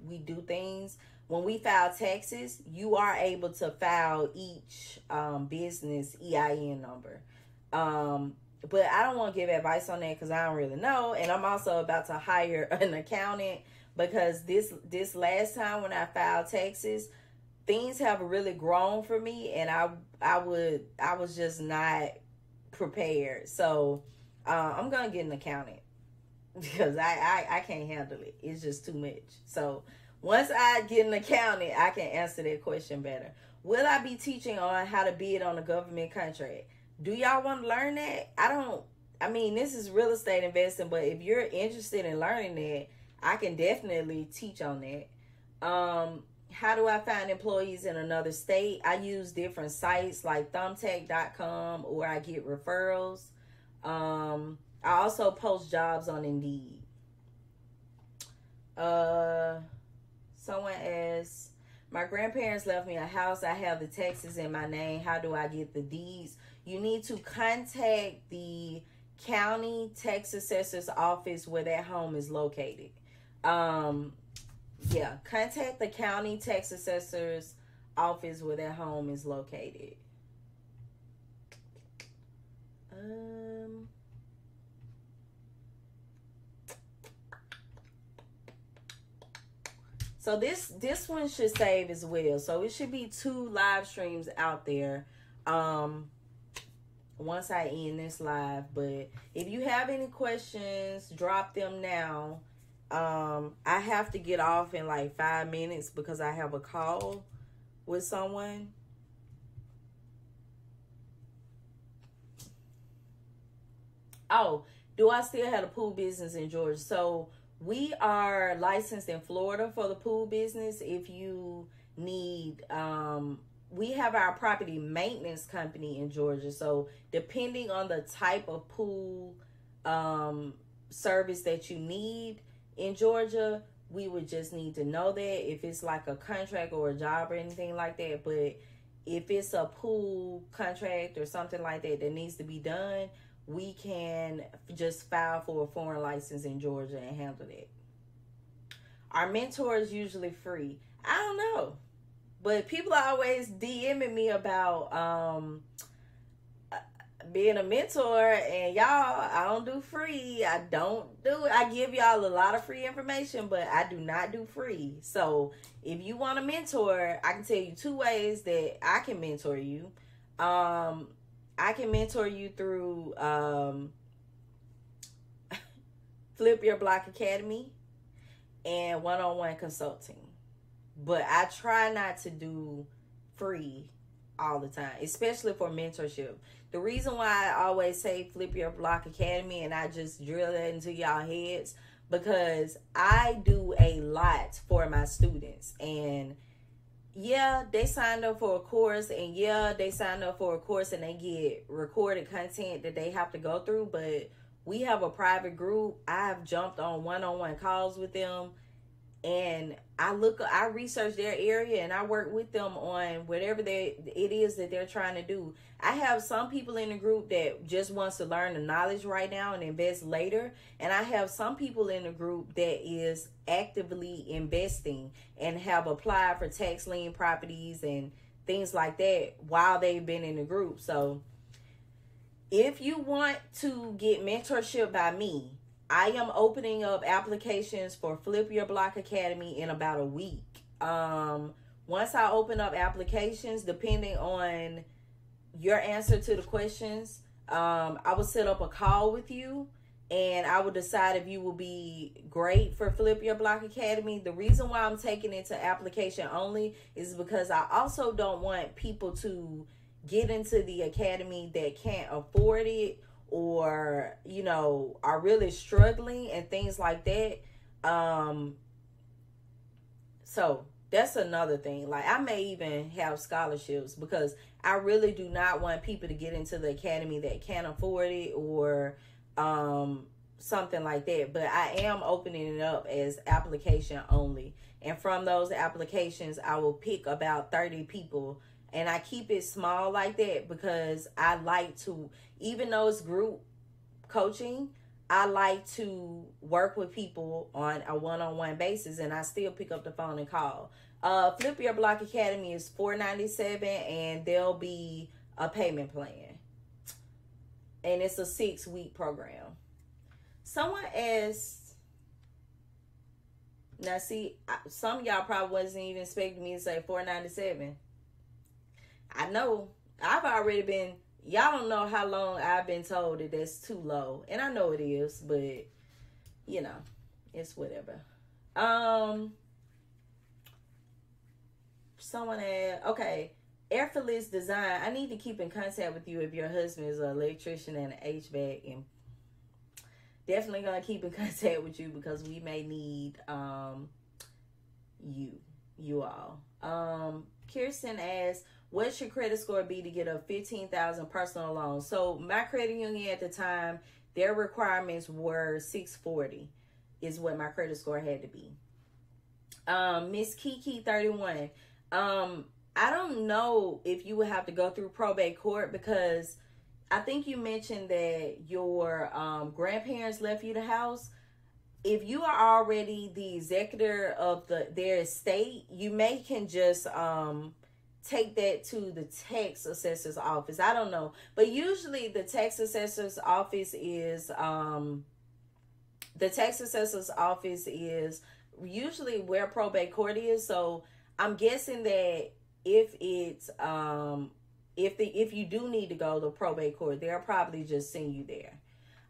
we do things. When we file taxes, you are able to file each business EIN number. But I don't want to give advice on that because I don't really know. And I'm also about to hire an accountant because this last time when I filed taxes, things have really grown for me, and I was just not prepared. So I'm gonna get an accountant because I can't handle it. It's just too much. So once I get an accountant, I can answer that question better. Will I be teaching on how to bid on a government contract? Do y'all want to learn that? I mean, this is real estate investing, but if you're interested in learning that, I can definitely teach on that. How do I find employees in another state? I use different sites like thumbtack.com, or I get referrals. I also post jobs on Indeed. Someone asks, my grandparents left me a house. I have the taxes in my name. How do I get the deeds? You need to contact the county tax assessor's office where that home is located. Yeah, contact the county tax assessor's office where that home is located. So this one should save as well. So it should be 2 live streams out there once I end this live. But if you have any questions, drop them now. I have to get off in like 5 minutes because I have a call. with someone. Oh, do I still have a pool business in Georgia? So we are licensed in Florida for the pool business. If you need, we have our property maintenance company in Georgia. So depending on the type of pool service that you need in Georgia, we would just need to know that if it's like a contract or a job or anything like that. But if it's a pool contract or something like that that needs to be done, we can just file for a foreign license in Georgia and handle that. Our mentor is usually free. I don't know, but people are always DMing me about being a mentor, and y'all, I don't do free. I don't do it. I give y'all a lot of free information, but I do not do free. So if you want a mentor, I can tell you 2 ways that I can mentor you. I can mentor you through Flip Your Block Academy and one-on-one consulting. But I try not to do free all the time, especially for mentorship. The reason why I always say Flip Your Block Academy and I just drill that into y'all heads, because I do a lot for my students. And yeah, they signed up for a course, and yeah, they signed up for a course and they get recorded content that they have to go through. But we have a private group. I've jumped on one-on-one calls with them, and I research their area and I work with them on whatever it is that they're trying to do. I have some people in the group that just wants to learn the knowledge right now and invest later. And I have some people in the group that is actively investing and have applied for tax lien properties and things like that while they've been in the group. So if you want to get mentorship by me, I am opening up applications for Flip Your Block Academy in about a week. Once I open up applications, depending on your answer to the questions, I will set up a call with you and I will decide if you will be great for Flip Your Block Academy. The reason why I'm taking it to application only is because I also don't want people to get into the academy that can't afford it, or, you know, are really struggling and things like that. So that's another thing. Like, I may even have scholarships because I really do not want people to get into the academy that can't afford it, or something like that. But I am opening it up as application only. And from those applications, I will pick about 30 people. And I keep it small like that because I like to, even though it's group coaching, I like to work with people on a one-on-one basis, and I still pick up the phone and call. Flip Your Block Academy is $497, and there'll be a payment plan. And it's a 6-week program. Someone asked, now see, some of y'all probably wasn't even expecting me to say $497. I know I've already been, y'all don't know how long I've been told that that's too low. And I know it is, but you know, it's whatever. Someone had, okay, Effortless Design. I need to keep in contact with you if your husband is an electrician and an HVAC, and definitely gonna keep in contact with you because we may need you all. Kirsten asked, what should credit score be to get a $15,000 personal loan? So my credit union at the time, their requirements were 640 is what my credit score had to be. Miss Kiki 31. I don't know if you would have to go through probate court, because I think you mentioned that your grandparents left you the house. If you are already the executor of their estate, you can just take that to the tax assessor's office. I don't know, but usually the tax assessor's office is usually where probate court is. So I'm guessing that if it's if you do need to go to probate court, they'll probably just send you there.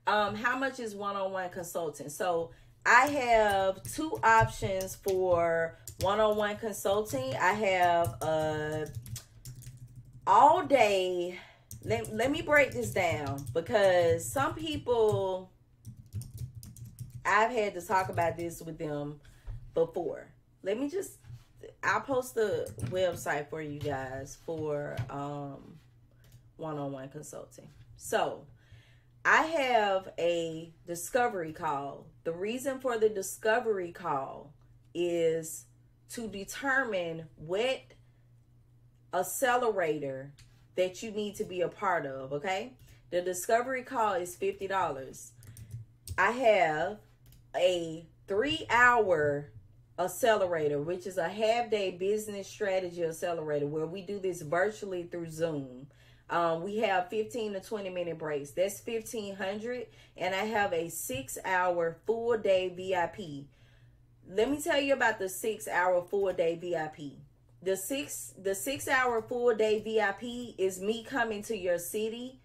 How much is one-on-one consulting? So I have 2 options for one-on-one consulting. I have all day. Let me break this down, because some people, I've had to talk about this with them before. I'll post the website for you guys for one-on-one consulting. So I have a discovery call. The reason for the discovery call is to determine what accelerator that you need to be a part of, okay? The discovery call is $50. I have a 3-hour accelerator, which is a half-day business strategy accelerator, where we do this virtually through Zoom. We have 15 to 20 minute breaks. That's $1,500. And I have a 6-hour full day VIP. Let me tell you about the 6-hour full day VIP. The 6-hour full day VIP is me coming to your city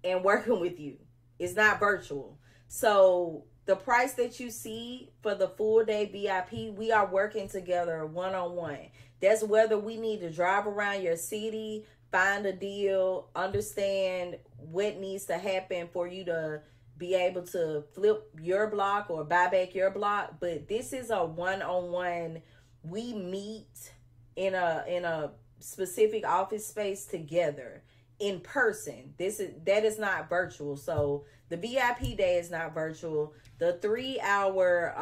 and working with you. It's not virtual. So the price that you see for the full day VIP, we are working together one-on-one. That's whether we need to drive around your city, find a deal, understand what needs to happen for you to be able to flip your block or buy back your block. But this is a one-on-one. We meet in a specific office space together in person. That is not virtual. So the VIP day is not virtual. The 3-hour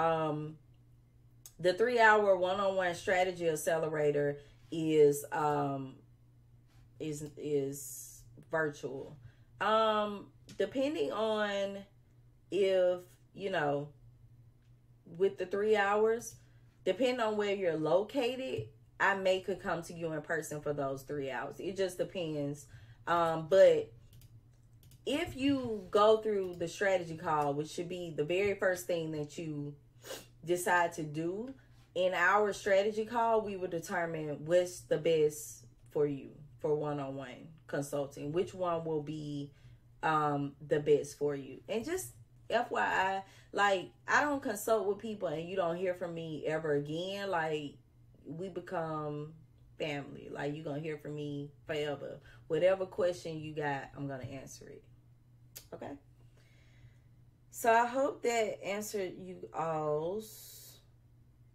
one-on-one strategy accelerator is virtual. Depending on if, with the 3 hours, depending on where you're located, I could come to you in person for those 3 hours. It just depends. But if you go through the strategy call, which should be the very first thing that you decide to do, in our strategy call, we will determine what's the best for you for one-on-one consulting, which one will be the best for you. And just FYI, like, I don't consult with people and you don't hear from me ever again. Like, we become family. Like, you're gonna hear from me forever. Whatever question you got, I'm gonna answer it. Okay? So I hope that answered you all's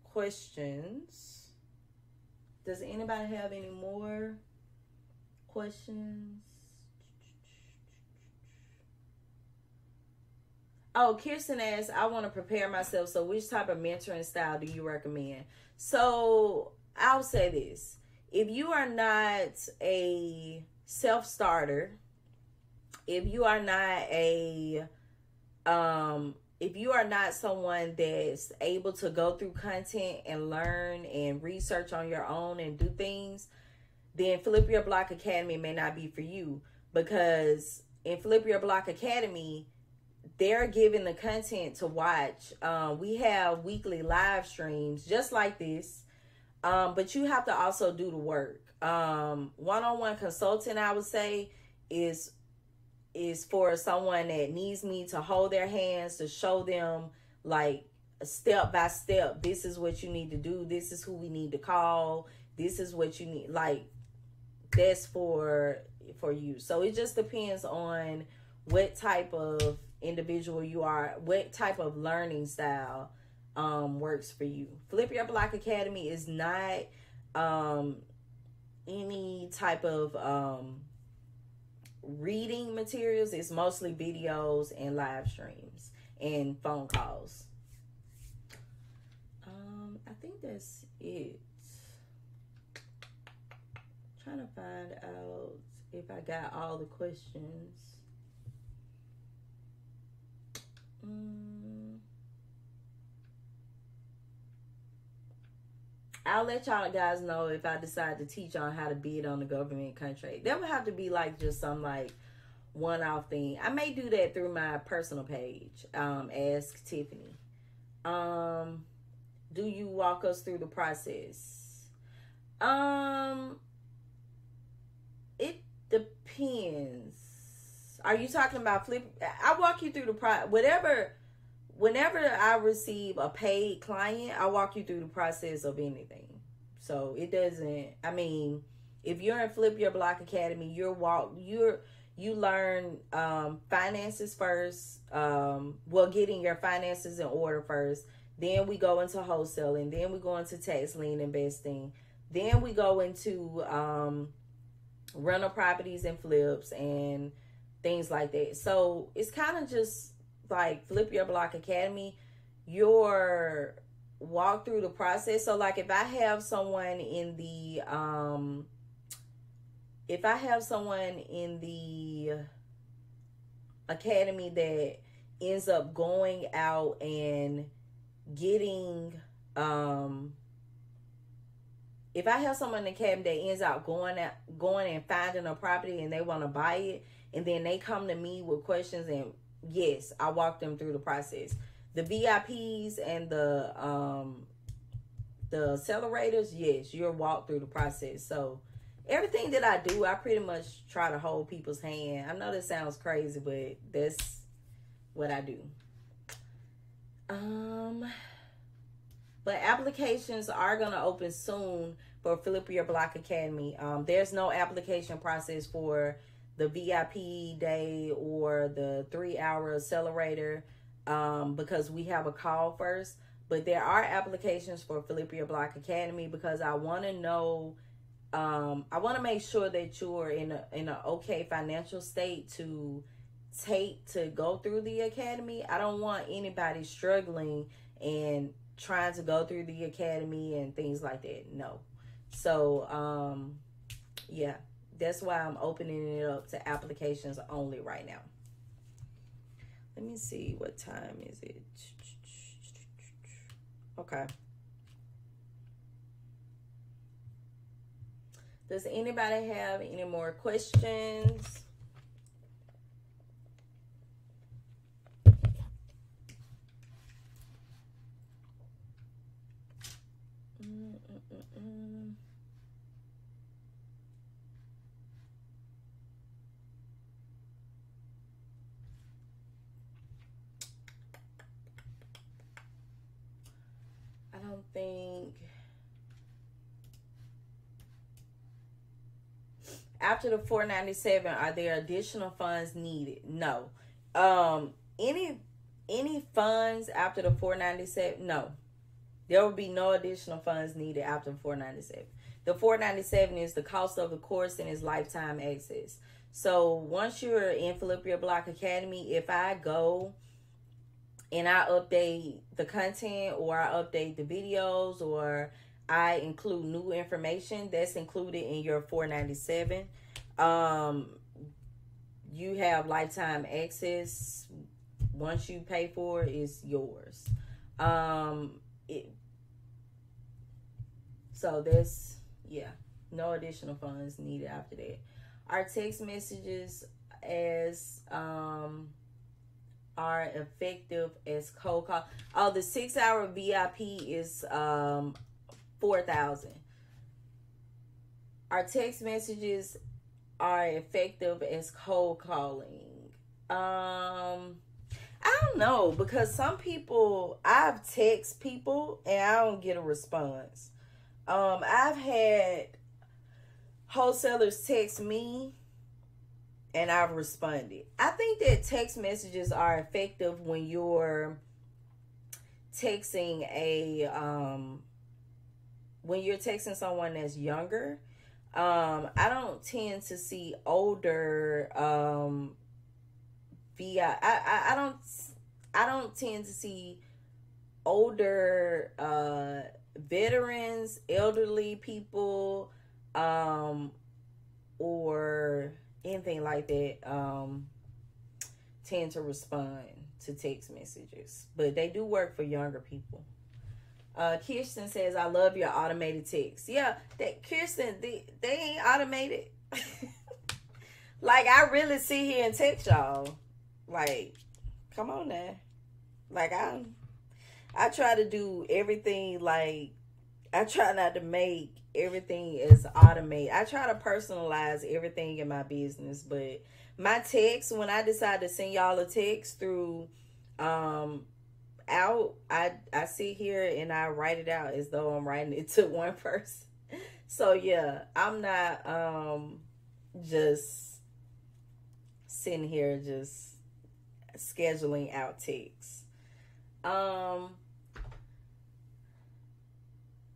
questions. Does anybody have any more questions? Oh, Kirsten asks, I want to prepare myself. So which type of mentoring style do you recommend? So I'll say this. If you are not a self-starter, if you are not someone that's able to go through content and learn and research on your own and do things, then Flip Your Block Academy may not be for you. Because in Flip Your Block Academy, they're giving the content to watch. We have weekly live streams just like this. But you have to also do the work. One-on-one consulting, I would say, is for someone that needs me to hold their hands, to show them, like, step by step, this is what you need to do. This is who we need to call. This is what you need. Like, that's for you. So it just depends on what type of individual you are, what type of learning style works for you. Flip Your Block Academy is not any type of reading materials. It's mostly videos and live streams and phone calls. I think that's it. Trying to find out if I got all the questions. I'll let y'all guys know if I decide to teach on how to bid on the government contract. That would have to be like just some like one-off thing. I may do that through my personal page. Ask Tiffany. Do you walk us through the process? It depends. Are you talking about flip? I walk you through the process. Whenever I receive a paid client, I walk you through the process of anything. So it doesn't, I mean, if you're in Flip Your Block Academy, you learn finances first. Well, getting your finances in order first. Then we go into wholesaling. Then we go into tax lien investing. Then we go into rental properties and flips and things like that. So it's kind of just like Flip Your Block Academy. Your walk through the process. So like if I have someone in the academy that ends up going out and getting if I have someone in the academy that ends up going and finding a property and they want to buy it, and then they come to me with questions, and yes, I walk them through the process. The VIPs and the accelerators, yes, you'll walk through the process. So everything that I do, I pretty much try to hold people's hand. I know that sounds crazy, but that's what I do. But applications are going to open soon for Flip Your Block Academy. There's no application process for the VIP day or the 3-hour accelerator because we have a call first. But there are applications for Flip Your Block Academy because I want to know, I want to make sure that you're in an okay financial state to go through the academy. I don't want anybody struggling and trying to go through the academy and things like that. No. So, yeah, that's why I'm opening it up to applications only right now. Let me see, what time is it? Okay. Does anybody have any more questions? I don't think. After the $497, are there additional funds needed? No. Any funds after the $497? No. There will be no additional funds needed after the $497. The $497 is the cost of the course and is lifetime access. So once you're in Flip Your Block Academy, if I go and I update the content or I update the videos or I include new information, that's included in your $497. You have lifetime access. Once you pay for it, it's yours. So that's, yeah, no additional funds needed after that. Our text messages as are effective as cold call. Oh, the 6-hour VIP is $4,000. Our text messages are effective as cold calling. I don't know, because some people, I've text people and I don't get a response. I've had wholesalers text me and I've responded. I think that text messages are effective when you're texting someone that's younger. I don't tend to see older I don't tend to see older veterans, elderly people, or anything like that tend to respond to text messages, but they do work for younger people. Kirsten says, I love your automated text. Yeah, that Kirsten, they ain't automated. Like, I really sit here and text y'all. Like, come on now. Like, I try to do everything, like, I try not to make everything as automated. I try to personalize everything in my business, but my text, when I decide to send y'all a text through out, I sit here and I write it out as though I'm writing it to one person. So yeah, I'm not just sitting here just scheduling out texts. Um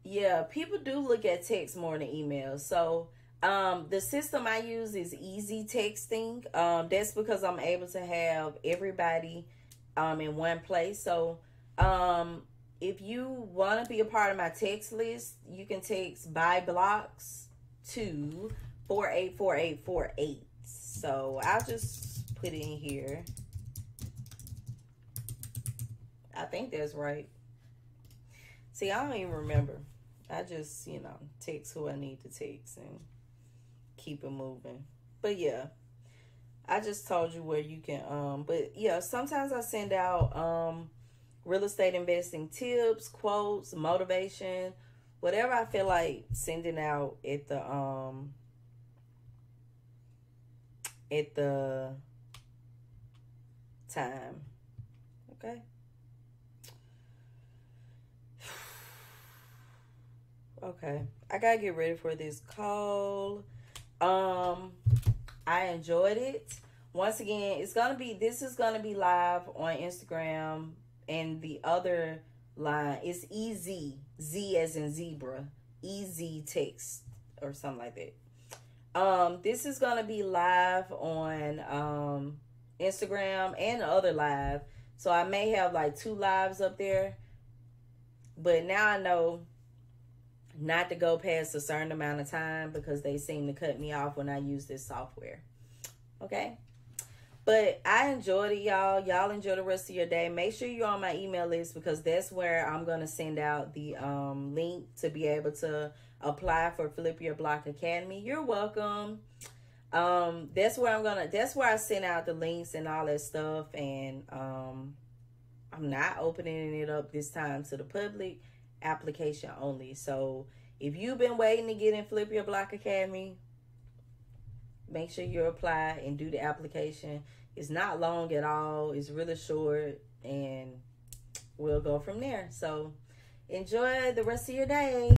yeah, people do look at text more than emails. So the system I use is easy texting. That's because I'm able to have everybody in one place. So um if you want to be a part of my text list, you can text buy blocks to 484848. So I'll just put it in here. I think that's right. See, I don't even remember. I just, text who I need to text and keep it moving. But yeah, I just told you where you can but yeah, sometimes I send out real estate investing tips, quotes, motivation, whatever I feel like sending out at the time. Okay? Okay. I gotta get ready for this call. I enjoyed it. Once again, this is gonna be live on Instagram, and the other line is EZ. Z as in zebra. EZ text or something like that. This is gonna be live on Instagram and the other live. So I may have like 2 lives up there. But now I know not to go past a certain amount of time because they seem to cut me off when I use this software. Okay? But I enjoyed it, y'all. Y'all enjoy the rest of your day. Make sure you're on my email list because that's where I'm going to send out the link to be able to apply for Flip Your Block Academy. You're welcome. That's where I send out the links and all that stuff. And I'm not opening it up this time to the public, application only. So if you've been waiting to get in Flip Your Block Academy, make sure you apply and do the application. It's not long at all. It's really short, and we'll go from there. So enjoy the rest of your day.